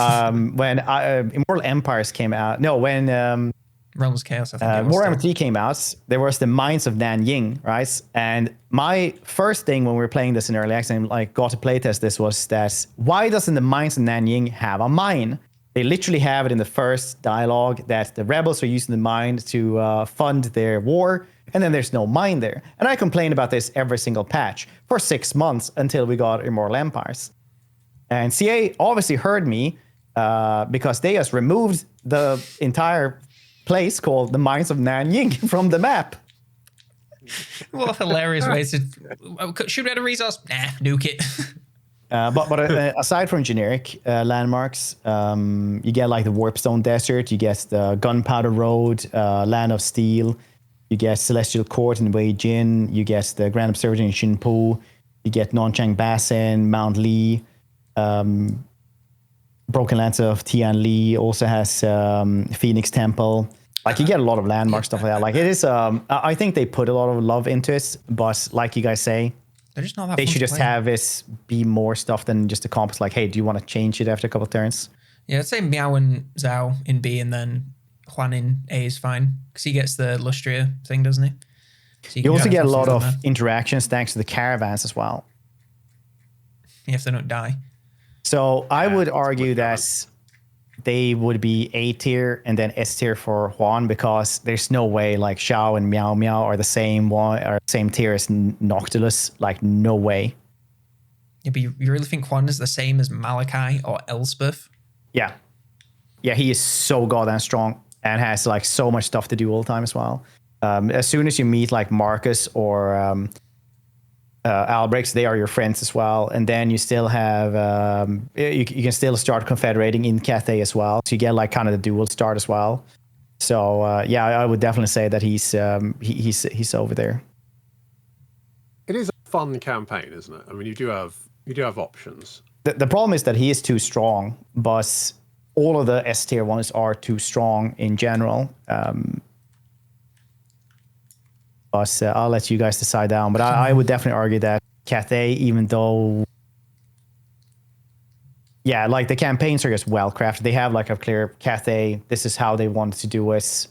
when Immortal Empires came out, when Realms Chaos, I think Warhammer 3 came out, there was the Mines of Nanjing, right? And my first thing when we were playing this in early access and like got to playtest this was that why doesn't the Mines of Nanjing have a mine? They literally have it in the first dialogue that the rebels are using the mine to fund their war, and then there's no mine there. And I complained about this every single patch for 6 months until we got Immortal Empires. And CA obviously heard me because they just removed the entire place called the Mines of Nanjing from the map. What a hilarious way to... Should we have a resource? Nah, nuke it. But aside from generic landmarks, you get like the Warpstone Desert, you get the Gunpowder Road, Land of Steel, you get Celestial Court in Wei Jin, you get the Grand Observatory in Xinpu, you get Nonchang Basin, Mount Lee. Broken Lands of Tian Li also has Phoenix Temple. Like you get a lot of landmark stuff like that. Like it is, I think they put a lot of love into it, but like you guys say, they're just not that they fun should to just play. have this be more stuff than just a comp. It's like, hey, do you want to change it after a couple of turns? Yeah, I'd say Meow and Zhao in B and then Juan in A is fine because he gets the Lustria thing, doesn't he? So You also get a lot of there. interactions thanks to the caravans as well. Yeah, if they don't die. So I would argue that they would be A tier and then S tier for Juan, because there's no way like Xiao and Meow Meow are the same one or same tier as Noctilus. Like no way. Yeah, but you really think Juan is the same as Malachi or Elspeth? Yeah. Yeah, he is so goddamn strong and has like so much stuff to do all the time as well. As soon as you meet like Marcus or Albrecht, they are your friends as well. And then you still have, you can still start confederating in Cathay as well. So you get like kind of the dual start as well. So yeah, I would definitely say that he's over there. It is a fun campaign, isn't it? I mean, you do have options. The problem is that he is too strong, but all of the S tier ones are too strong in general. But I'll let you guys decide down. But I would definitely argue that Cathay, even though, yeah, like the campaigns are just well crafted. They have like a clear Cathay. This is how they wanted to do it.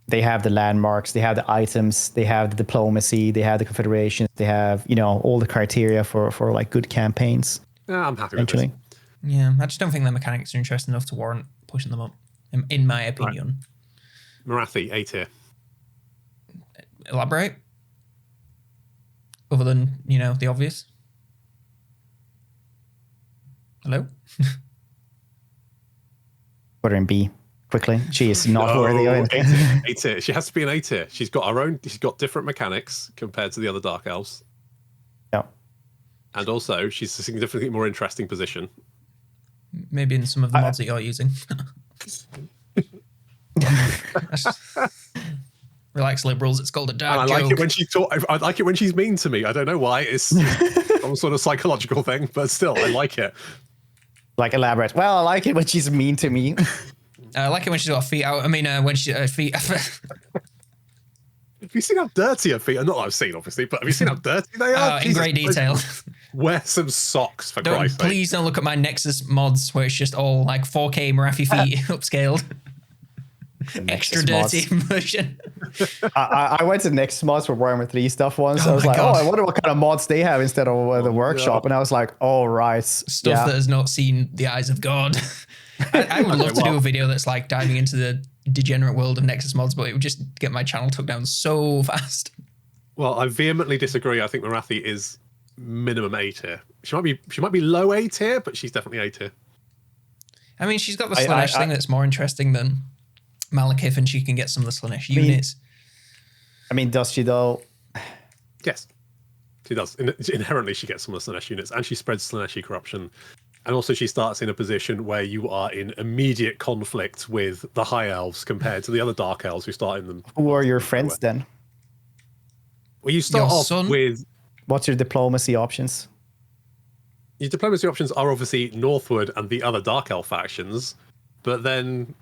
They have the landmarks, they have the items, they have the diplomacy, they have the confederation, they have, you know, all the criteria for like good campaigns. Yeah, I'm happy with this. Yeah, I just don't think the mechanics are interesting enough to warrant pushing them up, in my opinion. Right. Marathi, A tier. Elaborate. Other than, you know, the obvious. Hello? Put her in B quickly. She is not worthy of anything. A tier. She has to be an A tier. She's got her own. She's got different mechanics compared to the other Dark Elves. Yeah. And also, she's a significantly more interesting position. Maybe in some of the mods that you're using. Relax, liberals. It's called a dark I joke. like it when she I like it when she's mean to me. I don't know why. It's some sort of psychological thing, but still, I like it. Like elaborate. Well, I like it when she's mean to me. I like it when she's got her feet out. I mean, when she feet. Have you seen how dirty her feet are? Not that I've seen, obviously, but have you seen how dirty they are? In great detail. Wear some socks, for Christ's sake. Please don't look at my Nexus mods where it's just all like 4K Marathi feet upscaled. Extra dirty version. I went to Nexus mods for Warhammer 3 stuff once. I was like, God. I wonder what kind of mods they have instead of the workshop. And I was like, oh, right. Stuff that has not seen the eyes of God. I would love to do a video that's like diving into the degenerate world of Nexus mods, but it would just get my channel took down so fast. Well, I vehemently disagree. I think Marathi is minimum A tier. She might be low A tier, but she's definitely A tier. I mean, she's got the Slanesh thing that's more interesting than Malekith, and she can get some of the Slanesh units. I mean, does she though? Yes, she does. Inherently, she gets some of the Slanesh units, and she spreads Slaneshi corruption. And also, she starts in a position where you are in immediate conflict with the High Elves compared to the other Dark Elves who start in them. Who are your friends then? Well, you start off with... What's your diplomacy options? Your diplomacy options are obviously Northwood and the other Dark Elf factions, but then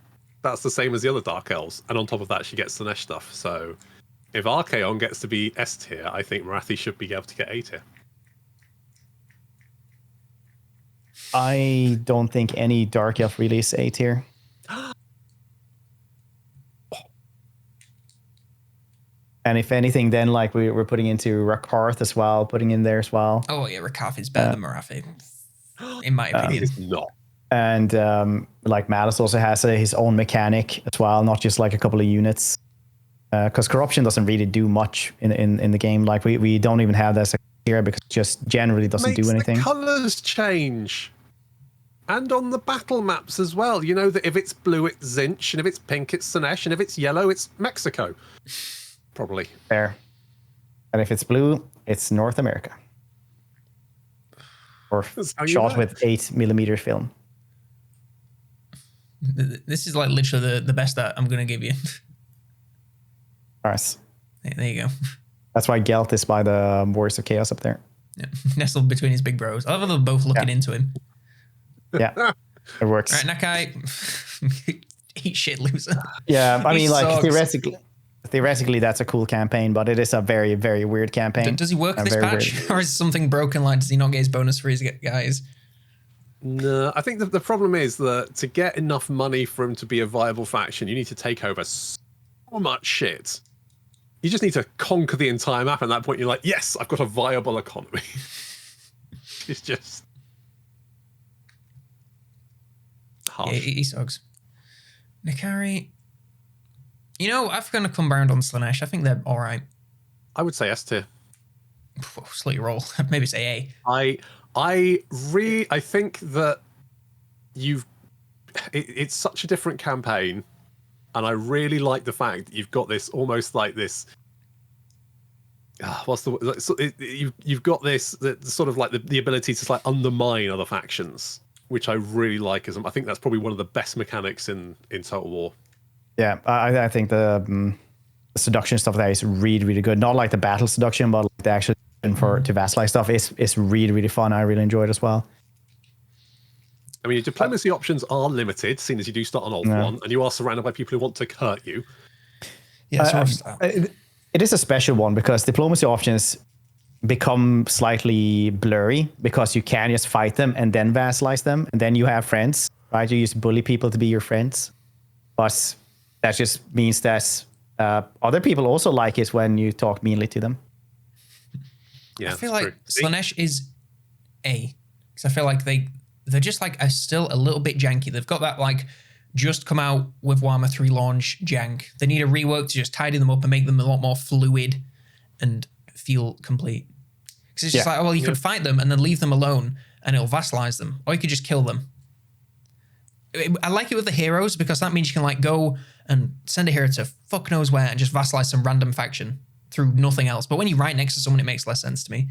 that's the same as the other Dark Elves. And on top of that, she gets Slanesh stuff. So if Archaon gets to be S tier, I think Marathi should be able to get A tier. I don't think any Dark Elf really is A tier. And if anything, then like we're putting into Rakarth as well, putting in there as well. Oh yeah, Rakarth is better than Marathi, in my opinion. It's not. And like Malus also has his own mechanic as well, not just like a couple of units. Because corruption doesn't really do much in the game. Like we don't even have that here because it just generally doesn't do anything. The colors change. And on the battle maps as well. You know that if it's blue, it's Zinch, and if it's pink, it's Slanesh, and if it's yellow, it's Mexico. Probably. Fair. And if it's blue, it's North America. Or shot with 8mm film. This is like literally the best that I'm going to give you. Nice. There you go. That's why Gelt is by the Warriors of Chaos up there. Yeah. Nestled between his big bros. I love how they're both looking into him. Yeah. It works. All right, Nakai, eat shit, loser. Yeah, I mean, like sucks. theoretically, that's a cool campaign, but it is a very, very weird campaign. Does he work this very patch, weird. or is something broken? Like, does he not get his bonus for his guys? No, I think the problem is that to get enough money for him to be a viable faction, you need to take over so much shit. You just need to conquer the entire map, and at that point you're like, yes, I've got a viable economy. It's just harsh. Yeah, he sucks. Nikari, you know, I've going to come round on Slanesh. I think they're all right. I would say S tier. Slit your roll. Maybe it's AA. I think that it's such a different campaign, and I really like the fact that you've got this almost like this. You've got this sort of like the ability to like undermine other factions, which I really like. I think that's probably one of the best mechanics in Total War. Yeah, I think the seduction stuff there is really, really good. Not like the battle seduction, but like the actual to vassalize stuff is really, really fun. I really enjoy it as well. I mean, your diplomacy options are limited, seeing as you do start on Alt 1, and you are surrounded by people who want to hurt you. Yeah, it is a special one because diplomacy options become slightly blurry because you can just fight them and then vassalize them, and then you have friends, right? You used to bully people to be your friends, but that just means that other people also like it when you talk meanly to them. Yeah, I feel like Slanesh is A, because I feel like they're just like still a little bit janky. They've got that like just come out with Warhammer 3 launch jank. They need a rework to just tidy them up and make them a lot more fluid and feel complete. Because it's just like, well, you could fight them and then leave them alone and it'll vassalize them, or you could just kill them. I like it with the heroes because that means you can like go and send a hero to fuck knows where and just vassalize some random faction through nothing else. But when you're right next to someone, it makes less sense to me.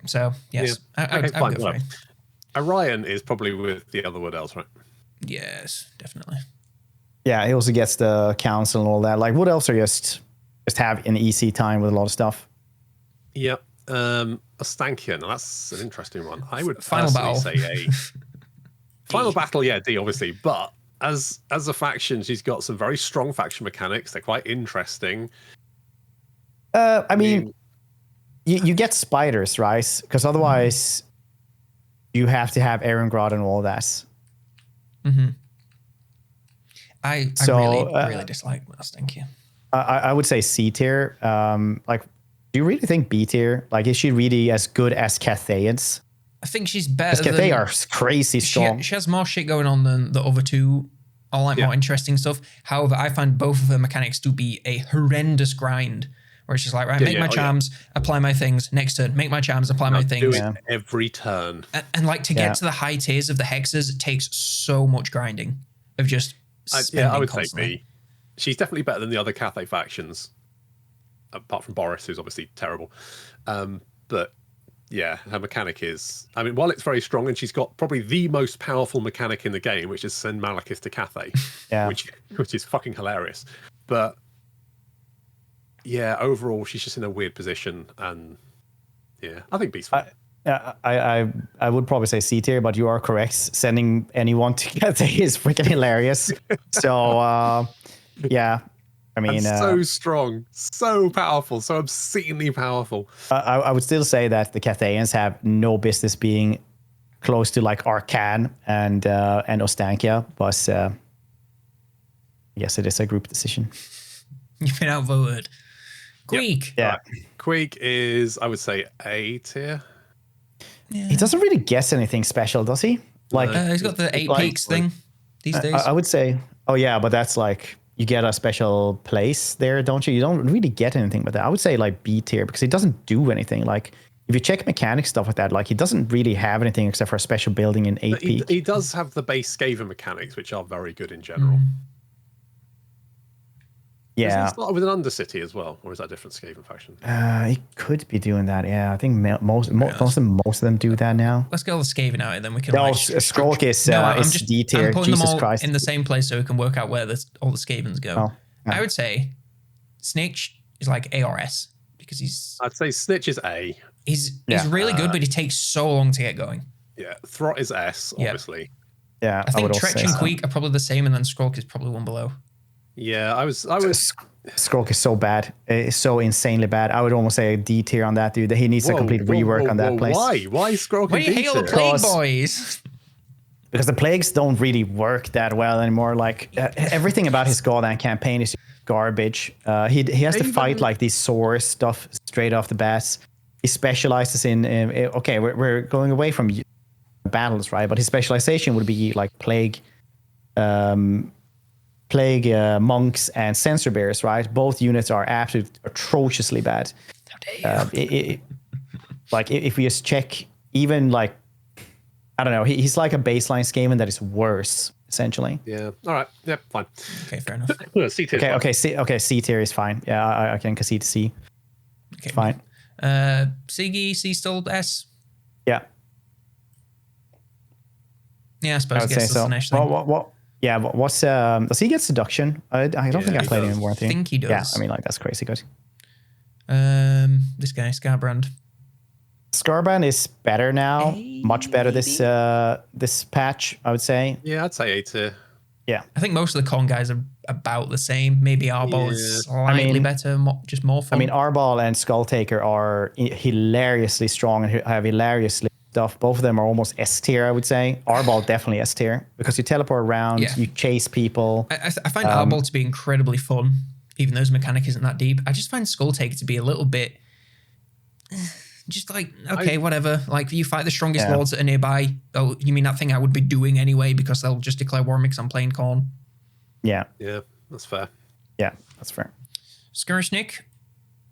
So yes, I would go for it. Orion is probably with the other Wood Elves, right? Yes, definitely. Yeah, he also gets the council and all that. Like Wood Elves are just have an easy time with a lot of stuff. Yep. Ostankian, that's an interesting one. I would Final battle say A. Final battle, yeah, D, obviously. But as a faction, she's got some very strong faction mechanics. They're quite interesting. I mean, you get spiders, right? Because otherwise, you have to have Aarongrad and all that. Mm-hmm. I really dislike Ostankian. I would say C tier. Like, do you really think B tier? Like, is she really as good as Cathayans? I think she's better. Because Cathay are crazy strong. She has more shit going on than the other two. I like more interesting stuff. However, I find both of her mechanics to be a horrendous grind. Where it's just like, right, make my charms, apply my things. Next turn, make my charms, apply my things. Do it every turn. And like to get to the high tiers of the hexes, it takes so much grinding of just spending I would constantly. say B. She's definitely better than the other Cathay factions, apart from Boris, who's obviously terrible. But yeah, her mechanic is... I mean, while it's very strong, and she's got probably the most powerful mechanic in the game, which is send Malekith to Cathay, which is fucking hilarious. But yeah, overall, she's just in a weird position, and yeah, I think B's fine. I would probably say C tier, but you are correct. Sending anyone to Cathay is freaking hilarious. So yeah, I mean, and so strong, so powerful, so obscenely powerful. I would still say that the Cathayans have no business being close to like Arcan and Ostankia, but yes, it is a group decision. You've been outvoted. Queek. Yeah. Queek is, I would say, A tier. Yeah. He doesn't really guess anything special, does he? Like he's got the 8 peaks thing these days. I would say, oh yeah, but that's like you get a special place there, don't you? You don't really get anything with that. I would say like B tier because he doesn't do anything. Like if you check mechanic stuff like that, like he doesn't really have anything except for a special building in 8 peak. He does have the base Skaven mechanics, which are very good in general. Yeah. Does he start with an Undercity as well, or is that a different Skaven faction? He could be doing that. Yeah, I think most of them do that now. Let's get all the Skaven out and then we can. No, Skrulk is D tier. I'm putting Jesus them all Christ. in the same place so we can work out where all the Skavens go. Oh, yeah. I would say Snitch is like ARS because he's. I'd say Snitch is A. He's really good, but he takes so long to get going. Yeah, Throt is S, obviously. Yeah, I think would also Tretch say and so. Queek are probably the same, and then Skrulk is probably one below. Yeah, I was. Skrulk is so bad. It's so insanely bad. I would almost say a D tier on that dude. He needs a complete rework on that place. Why? Why Skrulk? Why do you hate all the Plague Boys? Because the plagues don't really work that well anymore. Like everything about his goddamn campaign is garbage. He has to fight like these sore stuff straight off the bat. He specializes in okay, we're going away from battles, right? But his specialization would be like plague monks and censor bears, right? Both units are absolutely atrociously bad. How dare you? Like if we just check, even like I don't know, he's like a baseline Skaven that is worse essentially. Yeah. All right. Yeah. Fine. Okay, fair enough. C tier. Okay. C tier is fine. Yeah, I can concede to C. Okay, It's fine. Siggy, C still S. Yeah. Yeah, I I suppose would I say guess that's so. the next thing. What? Yeah. What's does he get seduction? I don't think I he played him does. in War 3. I think he does. Yeah. I mean, like that's crazy good. This guy Scarbrand. Scarbrand is better now, much better this patch, I would say. Yeah, I'd say A tier. Yeah, I think most of the con guys are about the same. Maybe Arbol is slightly better, just more fun. I mean, Arbol and Skulltaker are hilariously strong and have hilariously stuff. Both of them are almost S tier, I would say. Arbol definitely S tier because you teleport around, you chase people. I find Arbol to be incredibly fun, even though his mechanic isn't that deep. I just find Skulltaker to be a little bit. Just like, okay, whatever. Like, you fight the strongest lords that are nearby. Oh, you mean that thing I would be doing anyway because they'll just declare war because I'm playing Khorne? Yeah. Yeah, that's fair. Yeah, that's fair. Skurshnik?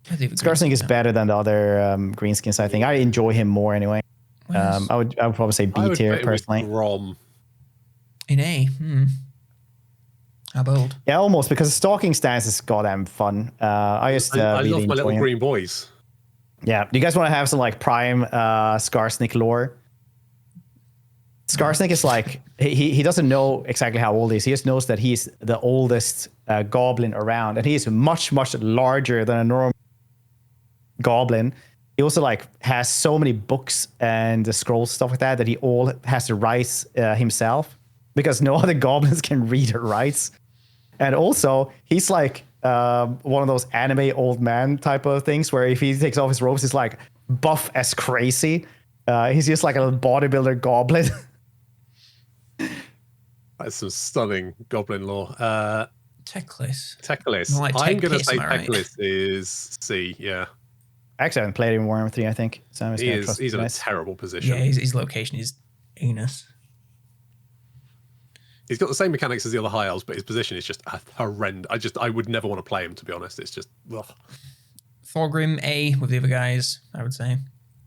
Skurshnik is better than the other greenskins, I think. I enjoy him more anyway. I would probably say B tier personally. Grom. In A? How bold? Yeah, almost, because the stalking stance is goddamn fun. I just I really love my little enjoy him. green boys. Yeah. Do you guys want to have some like prime Skarsnik lore? Skarsnik is like, he doesn't know exactly how old he is. He just knows that he's the oldest goblin around. And he is much, much larger than a normal goblin. He also like has so many books and the scrolls, stuff like that he all has to write himself because no other goblins can read or write. And also, he's like one of those anime old man type of things where if he takes off his robes, he's like buff as crazy. He's just like a bodybuilder goblin. That's some stunning goblin lore. Teclis. Teclis. Like I'm going to say right? Teclis is C, yeah. Actually, I haven't played him in Warhammer 3, I think. So I'm just He's in a terrible position. Yeah, his location is anus. He's got the same mechanics as the other high elves, but his position is just horrendous. I would never want to play him, to be honest. It's just, ugh. Thorgrim A with the other guys, I would say.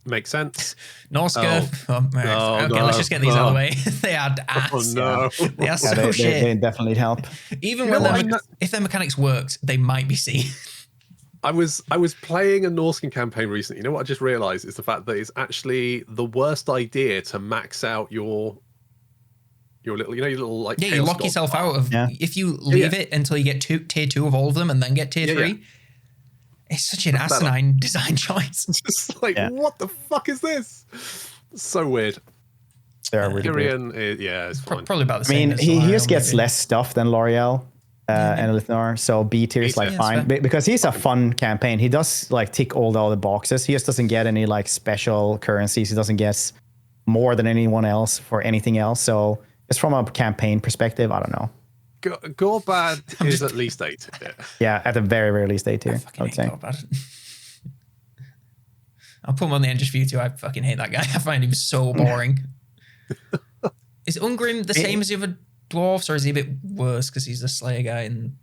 Makes sense. Norska. Okay, let's just get these out of the way. They are ass. Oh, no. They are so shit. They definitely need help. Even when if their mechanics worked, they might be C. I was playing a Norscan campaign recently. You know what I just realized is the fact that it's actually the worst idea to max out your little, your little like. Yeah, you lock yourself out of. Yeah. If you leave it until you get tier 2 of all of them and then get tier 3. It's such an asinine design choice. Just like, what the fuck is this? So weird. They're really Tyrion is, it's fine. Probably about the same. I mean, he just gets less stuff than L'Oreal and Lithnar, so B tier is like fine because he's a fun campaign. He does like tick all the other boxes. He just doesn't get any like special currencies. He doesn't get more than anyone else for anything else. So just from a campaign perspective, I don't know. Gorbad is at least 8. Yeah, at the very, very least 8 tier, I would say. I'll put him on the end just for you two. I fucking hate that guy. I find him so boring. Is Ungrim the same as the other dwarfs, or is he a bit worse because he's a Slayer guy? And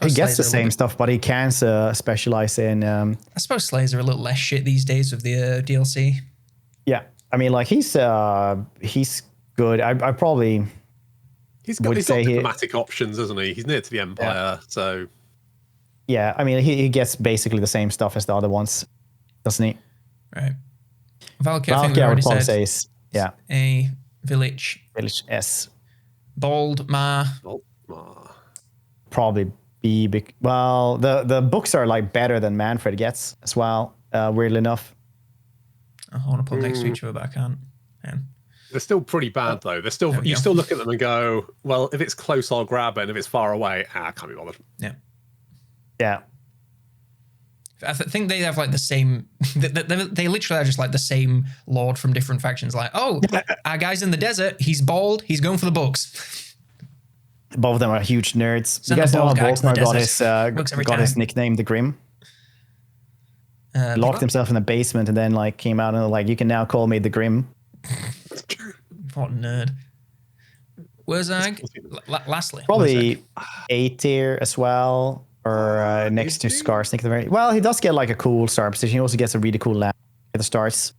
he gets the same stuff, but he can specialize in. I suppose Slayers are a little less shit these days with the DLC. Yeah, I mean, like he's good. I probably. He's got diplomatic options, hasn't he? He's near to the Empire, so. Yeah, I mean, he gets basically the same stuff as the other ones, doesn't he? Right. Valkyrie, I think we already said. A village. Village S. Bald Ma. Probably B. Well, the books are like better than Manfred gets as well. Weirdly enough. I want to put next to each other, but I can't. They're still pretty bad though. They're still you still look at them and go, well, if it's close, I'll grab it, and if it's far away, I can't be bothered. Yeah. Yeah. I think they have like the same. They literally are just like the same lord from different factions. Like, oh, our guy's in the desert. He's bald. He's going for the books. Both of them are huge nerds. Send you guys the know how bald guy to the Volkmar got his nickname, the Grim? Locked himself in the basement and then like came out and like, you can now call me the Grim. What nerd. Wurzag, lastly. Probably A tier as well. Or next to Skarsnik. Well, he does get like a cool start position. He also gets a really cool land at the starts.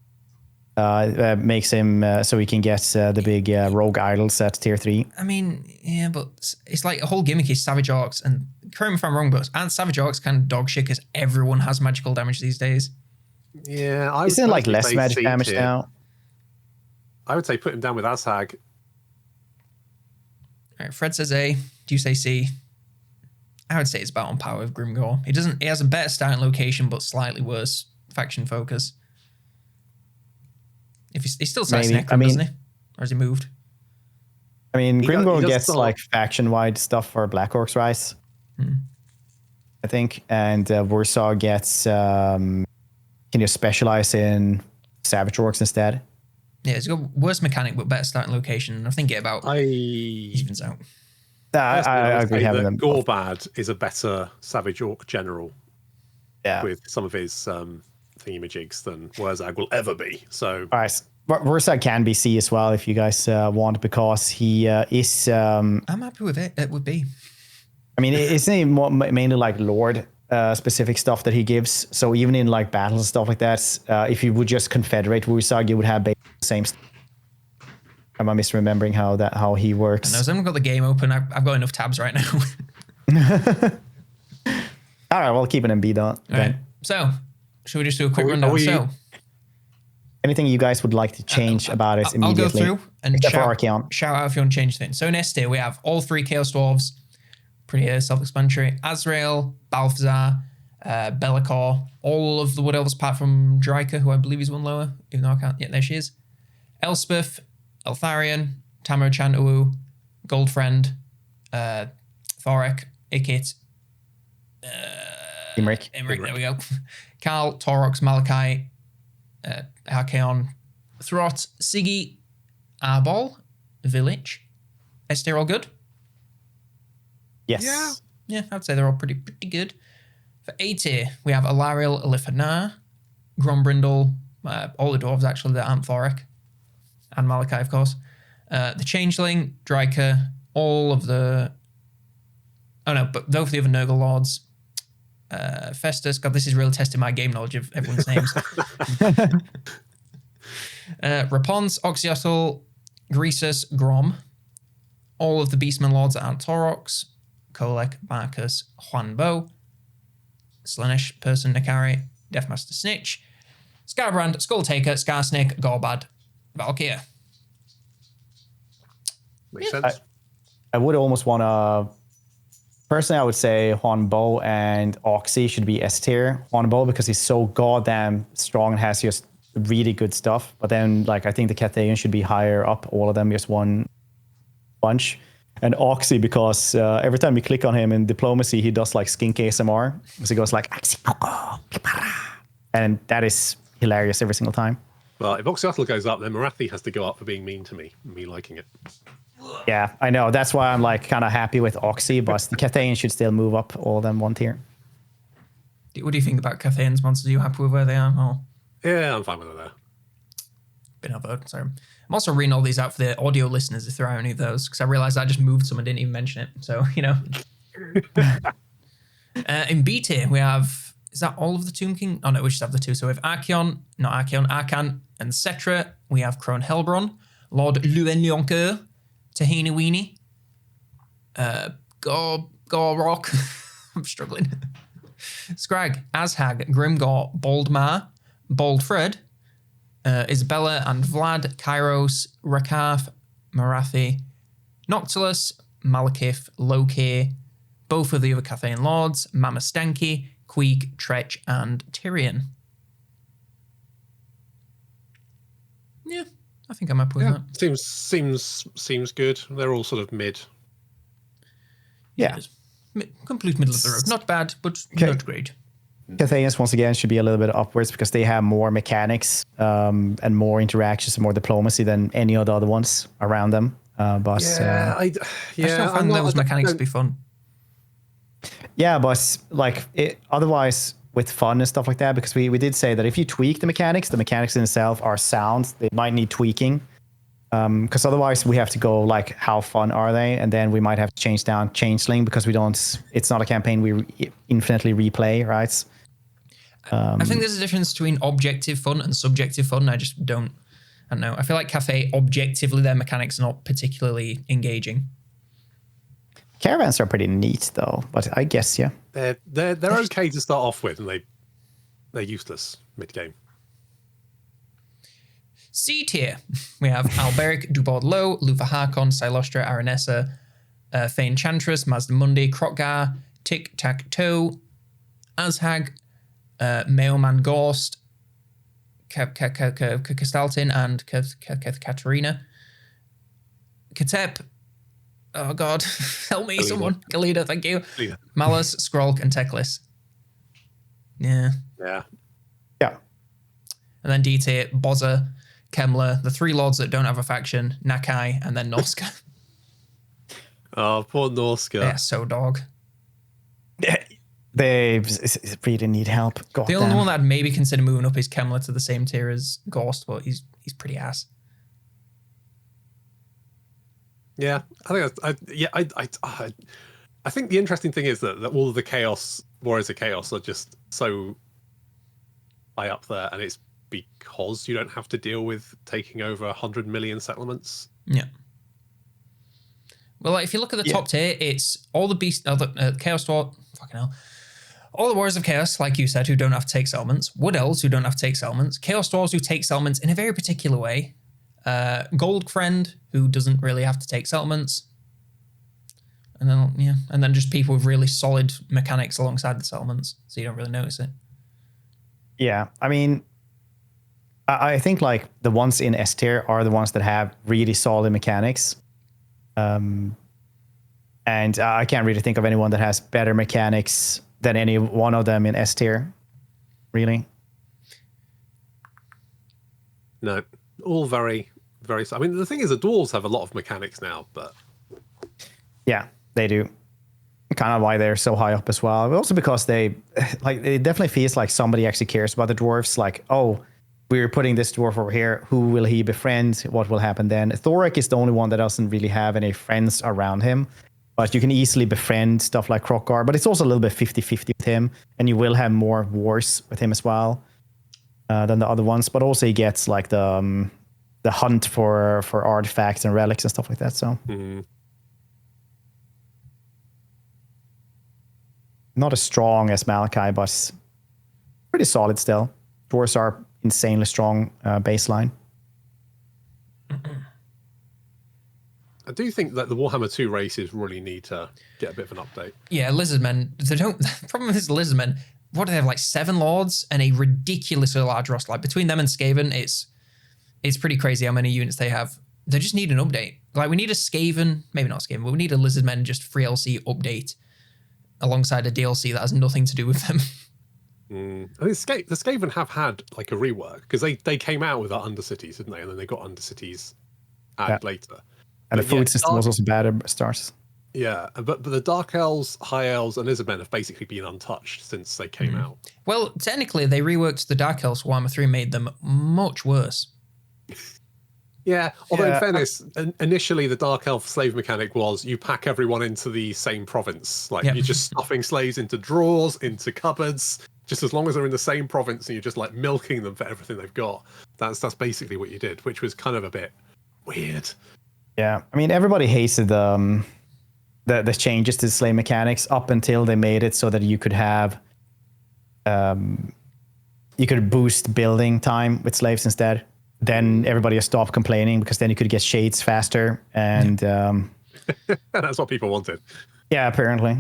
Makes him so he can get the big rogue idols at tier 3. I mean, yeah, but it's like a whole gimmick is Savage Orcs. And correct me if I'm wrong, but aren't Savage Orcs kind of dog shit because everyone has magical damage these days? Yeah, isn't it like less magic damage now? I would say put him down with Azhag. All right, Fred says A. Do you say C? I would say it's about on par with Grimgore. He has a better starting location, but slightly worse faction focus. If he still starts Necron, doesn't he? Or has he moved? I mean, Grimgore gets like faction-wide stuff for Black Orcs Rise, I think, and Warsaw gets can you specialize in Savage Orcs instead? Yeah, it's got worse mechanic but better starting location. I think it about evens out. I agree having them. Gorbad is a better Savage Orc general with some of his thingamajigs than Wurzag will ever be. So, all right, Wurzag can be C as well if you guys want, because he is. I'm happy with it. It would be. I mean, it's mainly like Lord specific stuff that he gives. So even in like battles and stuff like that, if you would just confederate Wurzag, you would have the same stuff. Am I misremembering how he works? I haven't got the game open. I've got enough tabs right now. All right, well, keep it in B dot. All right. So, should we just do a quick rundown? So, anything you guys would like to change about it immediately? I'll go through and shout out if you want to change things. So in S tier, we have all 3 Chaos Dwarves. Pretty self-explanatory. Azrael, Balthazar, Be'lakor, all of the Wood Elves apart from Draika, who I believe is one lower, even though I can't. Yeah, there she is. Elspeth, Eltharion, Tamara Chantuwu, Goldfriend, Thorek, Ikit, Imric, there we go. Karl, Torox, Malachi, Archaon, Throt, Siggy, Arbol, Village. S tier all good? Yes. Yeah, I'd say they're all pretty good. For A tier, we have Alariel, Eliphanar, Grombrindle, all the dwarves actually that aren't Thorek, and Malachi, of course. The Changeling, Draika, all of the... Oh no, but both the other Nurgle Lords. Festus, God, this is really testing my game knowledge of everyone's names. Raponce, Oxyotl, Greasus, Grom. All of the Beastman Lords that aren't Torox. Kolek, Marcus, Juanbo. Slaanesh, Person, Nakari, Deathmaster Snitch. Scarbrand, Skulltaker, Skarsnik, Gorbad, Valkyr. Makes sense. I would almost want to... Personally, I would say Juanbo and Oxy should be S tier. Juanbo because he's so goddamn strong and has just really good stuff. But then, like, I think the Cathayan should be higher up, all of them, just one bunch. And Oxy because every time you click on him in Diplomacy, he does like skink ASMR. So he goes like, and that is hilarious every single time. Well, if Oxyotl goes up, then Marathi has to go up for being mean to me liking it. Yeah, I know. That's why I'm like kind of happy with Oxy, but the Cathayan should still move up all of them one tier. What do you think about Cathayan's monsters? Are you happy with where they are? Or? Yeah, I'm fine with it there. Been outvoted, sorry. I'm also reading all these out for the audio listeners if there are any of those, because I realized I just moved some and didn't even mention it. So, you know. In B tier, we have... Is that all of the Tomb King? Oh, no, we just have the 2. So we have Archaon, Arkan, and Cetra. We have Crone Helbron, Lord Luenlioncoeur, Tahini Weenie, Gorrock. I'm struggling. Scrag, Azhag, Grimgor, Boldmar, Boldfred, Isabella and Vlad, Kairos, Rakarth, Marathi, Noctilus, Malekith, Loki, both of the other Cathayan Lords, Mama Stanky, Queeg, Tretch, and Tyrion. Yeah, I think I'm up with that. Seems good. They're all sort of mid. Yeah. Complete middle of the road. Not bad, but not great. Cathayans, once again, should be a little bit upwards because they have more mechanics and more interactions and more diplomacy than any of the other ones around them. But I still find those mechanics to be fun. Yeah, but like otherwise with fun and stuff like that, because we did say that if you tweak the mechanics in itself are sound. They might need tweaking. Because otherwise we have to go like, how fun are they? And then we might have to change down Changeling because it's not a campaign we infinitely replay, right? I think there's a difference between objective fun and subjective fun. I don't know. I feel like Cafe, objectively, their mechanics are not particularly engaging. Caravans are pretty neat though, but I guess, yeah. They're okay to start off with, and they're useless mid-game. C tier. We have Alberic, Dubordeaux, Luva Harkon, Silostra, Aranessa, Fane Chantress, Mazdamundi, Krokgar, Tic Tac Toe, Azhag, Mailman Gorst, Kastaltin, and Katarina. Katep. Oh God, help me, someone. Kalida, thank you. Kalida. Malus, Skrolk, and Teklis. Yeah. And then D tier, Bozza, Kemler, the three lords that don't have a faction, Nakai, and then Norska. Oh, poor Norska. Yeah, so dog. They really need help. The only one that I'd maybe consider moving up is Kemler to the same tier as Ghost, but he's pretty ass. Yeah, I think the interesting thing is that all of the Chaos Warriors of Chaos are just so high up there, and it's because you don't have to deal with taking over 100 million settlements. Yeah. Well, like, if you look at the top tier, it's all the Chaos Dwarf, fucking hell. All the Warriors of Chaos, like you said, who don't have to take settlements. Wood Elves, who don't have to take settlements. Chaos Dwarves, who take settlements in a very particular way. Gold Friend, who doesn't really have to take settlements. And then just people with really solid mechanics alongside the settlements, so you don't really notice it. Yeah, I mean, I think like the ones in S tier are the ones that have really solid mechanics. And I can't really think of anyone that has better mechanics than any one of them in S tier, really. No, all very, very... I mean, the thing is, the dwarves have a lot of mechanics now, but... Yeah, they do. Kind of why they're so high up as well. Also because it definitely feels like somebody actually cares about the dwarves. Like, oh, we're putting this dwarf over here. Who will he befriend? What will happen then? Thorek is the only one that doesn't really have any friends around him. But you can easily befriend stuff like Krokgar. But it's also a little bit 50-50 with him. And you will have more wars with him as well than the other ones. But also he gets like the hunt for artifacts and relics and stuff like that. So not as strong as Malachi, but pretty solid still. Dwarves are insanely strong baseline. I do think that the Warhammer 2 races really need to get a bit of an update. Yeah, Lizardmen. The problem with Lizardmen, what do they have, like 7 lords and a ridiculously large roster? Like between them and Skaven, it's pretty crazy how many units they have. They just need an update. Like we need a Skaven, maybe not Skaven, but we need a Lizardmen just free LC update alongside a DLC that has nothing to do with them. I mean, the Skaven have had like a rework because they came out with our Undercities, didn't they? And then they got Undercities added later. And the food system was also bad at start. Yeah, but the Dark Elves, High Elves, and Lizardmen have basically been untouched since they came out. Well, technically, they reworked the Dark Elves for Warhammer 3 and made them much worse. Yeah, although in fairness, initially the Dark Elf slave mechanic was you pack everyone into the same province. Like you're just stuffing slaves into drawers, into cupboards, just as long as they're in the same province and you're just like milking them for everything they've got. That's basically what you did, which was kind of a bit weird. Yeah, I mean, everybody hated the changes to the slave mechanics up until they made it so that you could have you could boost building time with slaves instead. Then everybody stopped complaining because then you could get shades faster and that's what people wanted. Yeah, apparently.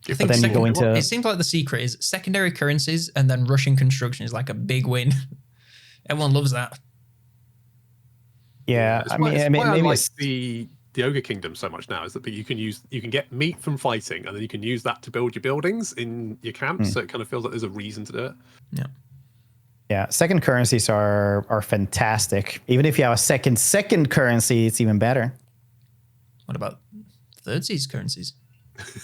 I think it seems like the secret is secondary currencies and then Russian construction is like a big win. Everyone loves that. Yeah, It's I why, mean, it's I mean, why I maybe like it's the Ogre Kingdom so much now, is that you can get meat from fighting, and then you can use that to build your buildings in your camps. So it kind of feels like there's a reason to do it. Yeah. yeah. Second currencies are fantastic. Even if you have a second currency, it's even better. What about third seas currencies?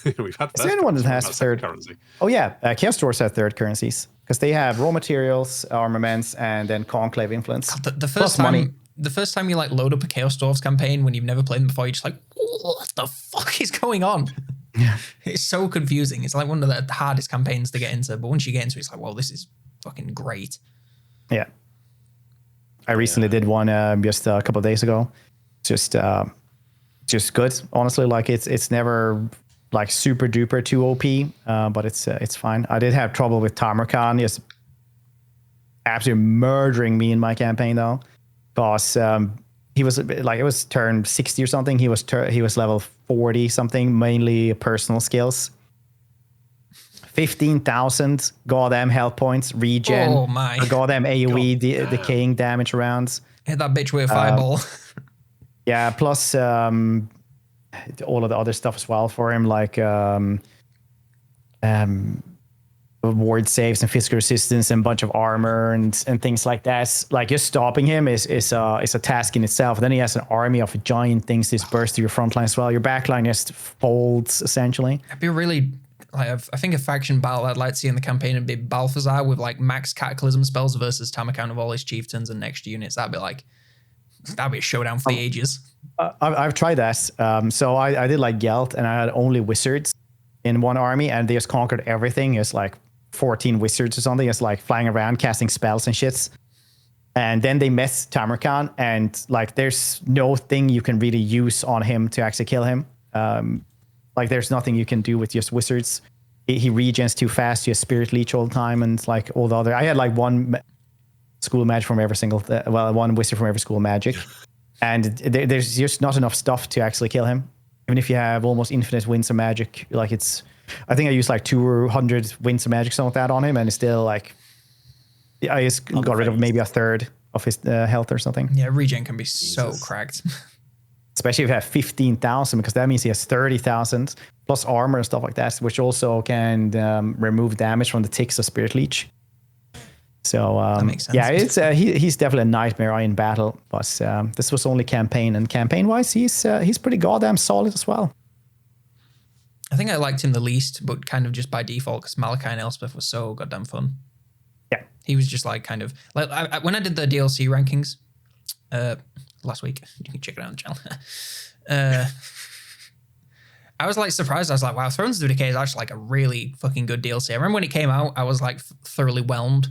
We've had Is there anyone that has third currency? Oh yeah, Chaos Dwarfs have third currencies because they have raw materials, armaments, and then conclave influence. God, the Plus first money. time, the first time you like load up a Chaos Dwarfs campaign when you've never played them before, you're just like, what the fuck is going on? Yeah. It's so confusing. It's like one of the hardest campaigns to get into, but once you get into it, it's like, well, this is fucking great. Yeah. I recently did one just a couple of days ago. Just good. Honestly, like it's never like super duper too OP, but it's fine. I did have trouble with Tamarkan, just absolutely murdering me in my campaign though, because he was like, it was turn 60 or something. He was level 40 something, mainly personal skills. 15,000 goddamn health points, regen, Oh my. goddamn AoE decaying damage rounds. Hit that bitch with a fireball. Yeah, plus all of the other stuff as well for him, like ward saves and physical resistance and a bunch of armor and things like that. Like just stopping him is a task in itself. And then he has an army of giant things dispersed to your front line as well. Your back line just folds essentially. It'd be really like I think a faction battle I'd like to see in the campaign would be Balthazar with like max cataclysm spells versus Tamarkan of all his chieftains and next units. That'd be a showdown for the ages. I've tried that. So I did like Gelt, and I had only wizards in one army, and they just conquered everything. It's like 14 wizards or something. It's like flying around, casting spells and shits. And then they met Tamarkan, and like there's no thing you can really use on him to actually kill him. Like there's nothing you can do with just wizards. He regens too fast. You have spirit leech all the time, and like all the other. I had like one school magic from every single, one wizard from every school magic, and there's just not enough stuff to actually kill him. Even if you have almost infinite winds of magic, like I think I used like 200 winds of magic, something like that on him, and it's still like, I just got rid of maybe a third of his health or something. Yeah, regen can be so cracked. Especially if you have 15,000, because that means he has 30,000 plus armor and stuff like that, which also can remove damage from the ticks of Spirit Leech. So that makes sense. yeah, it's he's definitely a nightmare in battle. But this was only campaign, and campaign-wise, he's pretty goddamn solid as well. I think I liked him the least, but kind of just by default, because Malachi and Elspeth was so goddamn fun. Yeah, he was just like kind of like when I did the DLC rankings last week, you can check it out on the channel. I was like surprised. I was like, wow, Thrones of Decay is actually like a really fucking good DLC. I remember when it came out, I was like thoroughly whelmed.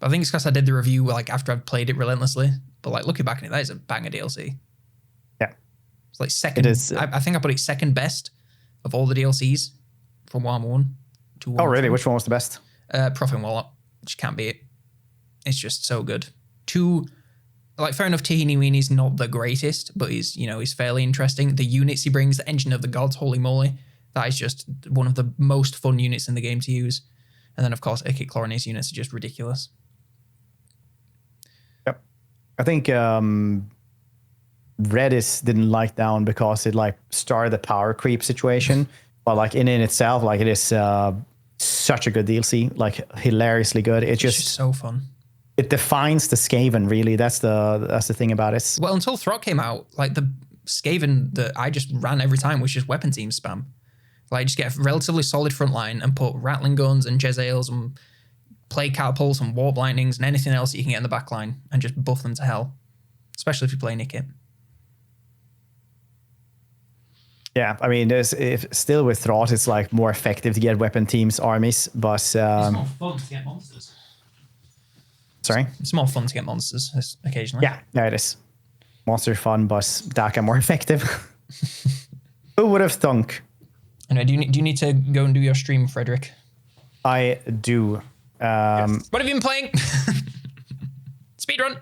But I think it's because I did the review like after I'd played it relentlessly. But like looking back on it, that is a banger DLC. Yeah, it's like second. It is. I think I put it second best of all the DLCs from Warhammer 1 to Warhammer. Oh really? Which one was the best? Prophet and Warlock, which can't beat it. It's just so good. Like fair enough, Tahini Weeni's not the greatest, but he's fairly interesting. The units he brings, the Engine of the Gods, holy moly, that is just one of the most fun units in the game to use. And then of course, Ikit Chlorina's units are just ridiculous. Yep, I think Redis didn't like that one because it like started the power creep situation, but like in itself, like it is such a good DLC, like hilariously good. It's just so fun. It defines the Skaven, really. That's the thing about it. Well, until Throt came out, like the Skaven that I just ran every time was just weapon team spam. Like just get a relatively solid front line and put rattling guns and Jezzails and plague catapults and warp lightnings and anything else that you can get in the back line and just buff them to hell. Especially if you play Nikit. Yeah, I mean, still with Throt, it's like more effective to get weapon teams armies, but it's more fun to get monsters. Sorry? It's more fun to get monsters occasionally. Yeah, it is. Monsters fun, but Daka more effective. Who would have thunk? Anyway, do you need to go and do your stream, Frederick? I do. Yes. What have you been playing? Speedrun.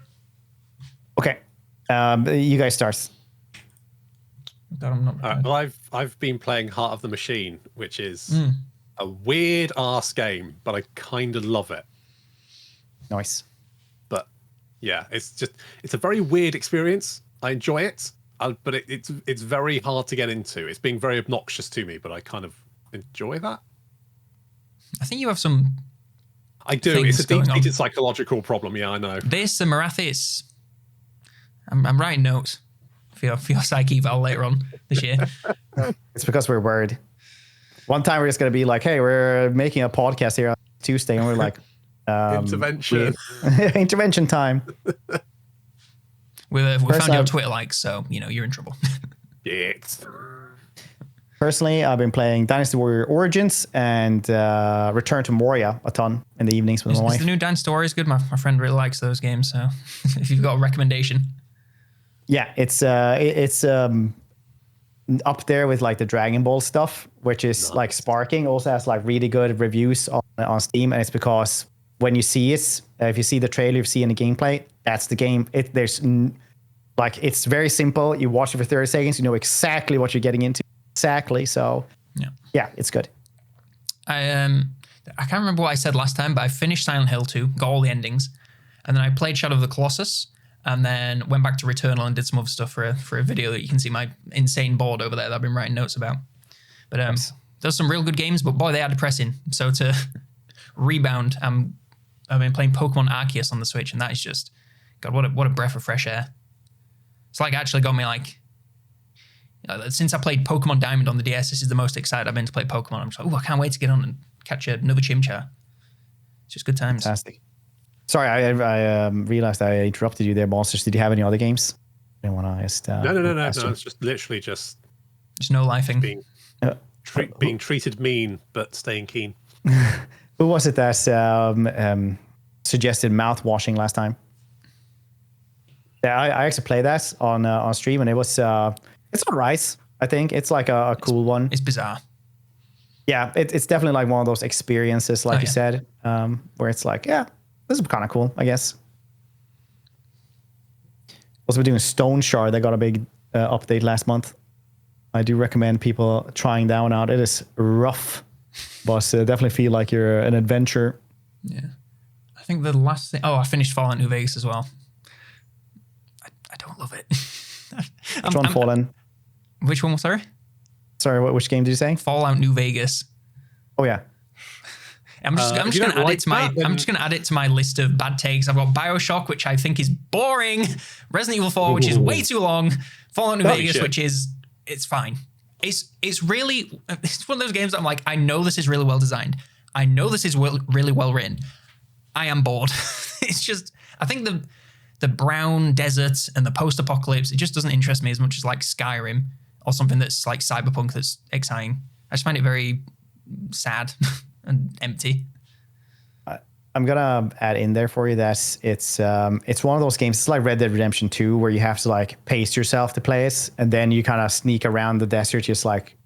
Okay. You guys start. God, I'm not well, I've been playing Heart of the Machine, which is a weird ass game, but I kind of love it. Nice. But yeah, it's a very weird experience. I enjoy it, but it's very hard to get into. It's being very obnoxious to me, but I kind of enjoy that. I think you have some. I do. It's a deep-seated psychological problem. Yeah, I know. This and Marathis. I'm writing notes for your psyche eval later on this year. It's because we're worried. One time we're just going to be like, hey, we're making a podcast here on Tuesday, and we're like, intervention. Intervention time. We found your Twitter likes, so you're in trouble. Yes. Personally, I've been playing Dynasty Warrior Origins and Return to Moria a ton in the evenings with my wife. Is the new Dynasty Warrior good? My friend really likes those games, so if you've got a recommendation. Yeah, it's up there with like the Dragon Ball stuff, which is like sparking. Also has like really good reviews on Steam, and it's because when you see it, if you see the trailer, you see in the gameplay, that's the game. It's very simple. You watch it for 30 seconds, you know exactly what you're getting into. Exactly. So yeah, it's good. I can't remember what I said last time, but I finished Silent Hill 2, got all the endings, and then I played Shadow of the Colossus, and then went back to Returnal and did some other stuff for a video that you can see my insane board over there that I've been writing notes about. But there's some real good games, but boy, they are depressing. So to rebound, I've been playing Pokemon Arceus on the Switch, and that is just, God, what a breath of fresh air. It's like actually got me like, since I played Pokemon Diamond on the DS, this is the most excited I've been to play Pokemon. I'm just like, I can't wait to get on and catch another Chimchar. It's just good times. Fantastic. Sorry, I realized I interrupted you there, Monsters. Did you have any other games? I didn't want to just... No. It's just literally just no lifing. Being treated mean, but staying keen. Who was it that suggested mouth washing last time? Yeah, I actually played that on stream, and it was it's all right. I think it's like a cool one. It's bizarre. Yeah, it's definitely like one of those experiences, like you said, where it's like, yeah, this is kind of cool, I guess. Also, we're doing Stone Shard. They got a big update last month. I do recommend people trying that one out. It is rough, but definitely feel like you're an adventure. Yeah. I think the last thing... Oh, I finished Fallout New Vegas as well. I don't love it. Which one, Fallen? Which one, sorry? Sorry, which game did you say? Fallout New Vegas. Oh, yeah. I'm just going to add it to my... I'm just going to add it to my list of bad takes. I've got BioShock, which I think is boring. Resident Evil 4, which is way too long. Fallout New Vegas, which is... It's fine. It's really... It's one of those games that I'm like, I know this is really well designed. I know this is really well written. I am bored. It's just... I think the brown desert and the post-apocalypse, it just doesn't interest me as much as like Skyrim or something that's like cyberpunk that's exciting. I just find it very sad and empty. I'm gonna add in there for you that it's one of those games. It's like Red Dead Redemption 2, where you have to like pace yourself to play it, and then you kind of sneak around the desert, just like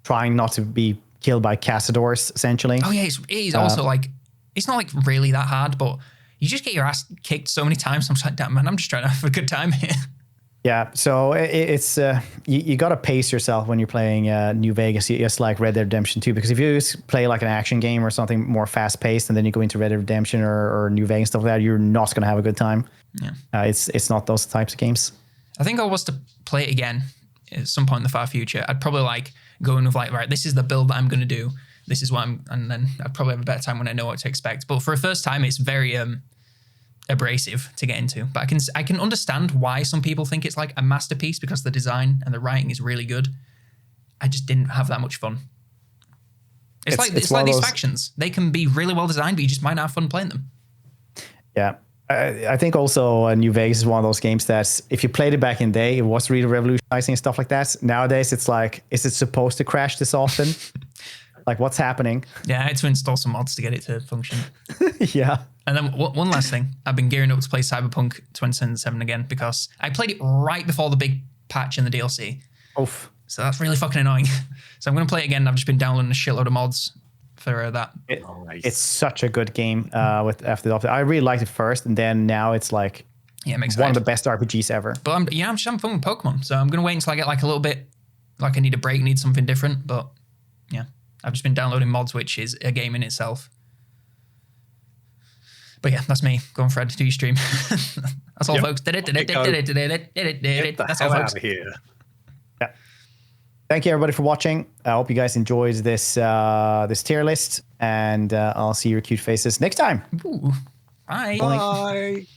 trying not to be killed by Cazadors, essentially. Oh yeah, it is also like, it's not like really that hard, but you just get your ass kicked so many times. I'm just like, damn man, I'm just trying to have a good time here. Yeah, so it's you got to pace yourself when you're playing New Vegas, just like Red Dead Redemption 2, because if you just play like an action game or something more fast-paced, and then you go into Red Dead Redemption or New Vegas, stuff like that, you're not going to have a good time. Yeah, it's not those types of games. I think if I was to play it again at some point in the far future, I'd probably like going with like, right, this is the build that I'm going to do. This is what and then I'd probably have a better time when I know what to expect. But for a first time, it's very abrasive to get into, but I can understand why some people think it's like a masterpiece, because the design and the writing is really good. I just didn't have that much fun. It's like these factions. They can be really well designed, but you just might not have fun playing them. Yeah. I think also New Vegas is one of those games that if you played it back in the day, it was really revolutionizing and stuff like that. Nowadays, it's like, is it supposed to crash this often? Like, what's happening? Yeah, I had to install some mods to get it to function. Yeah. And then one last thing. I've been gearing up to play Cyberpunk 2077 again, because I played it right before the big patch in the DLC. Oof. So that's really fucking annoying. So I'm going to play it again. I've just been downloading a shitload of mods for that. It's such a good game after the update. I really liked it first, and then now it's like one of the best RPGs ever. But I'm just having fun with Pokemon. So I'm going to wait until I get like a little bit, like I need a break, need something different. But yeah, I've just been downloading mods, which is a game in itself. But yeah, that's me. Go on, Fred. Do your stream. That's all, folks. Get the That's all, hell folks. out of here. Yeah. Thank you, everybody, for watching. I hope you guys enjoyed this this tier list, and I'll see your cute faces next time. Ooh. Bye. Bye.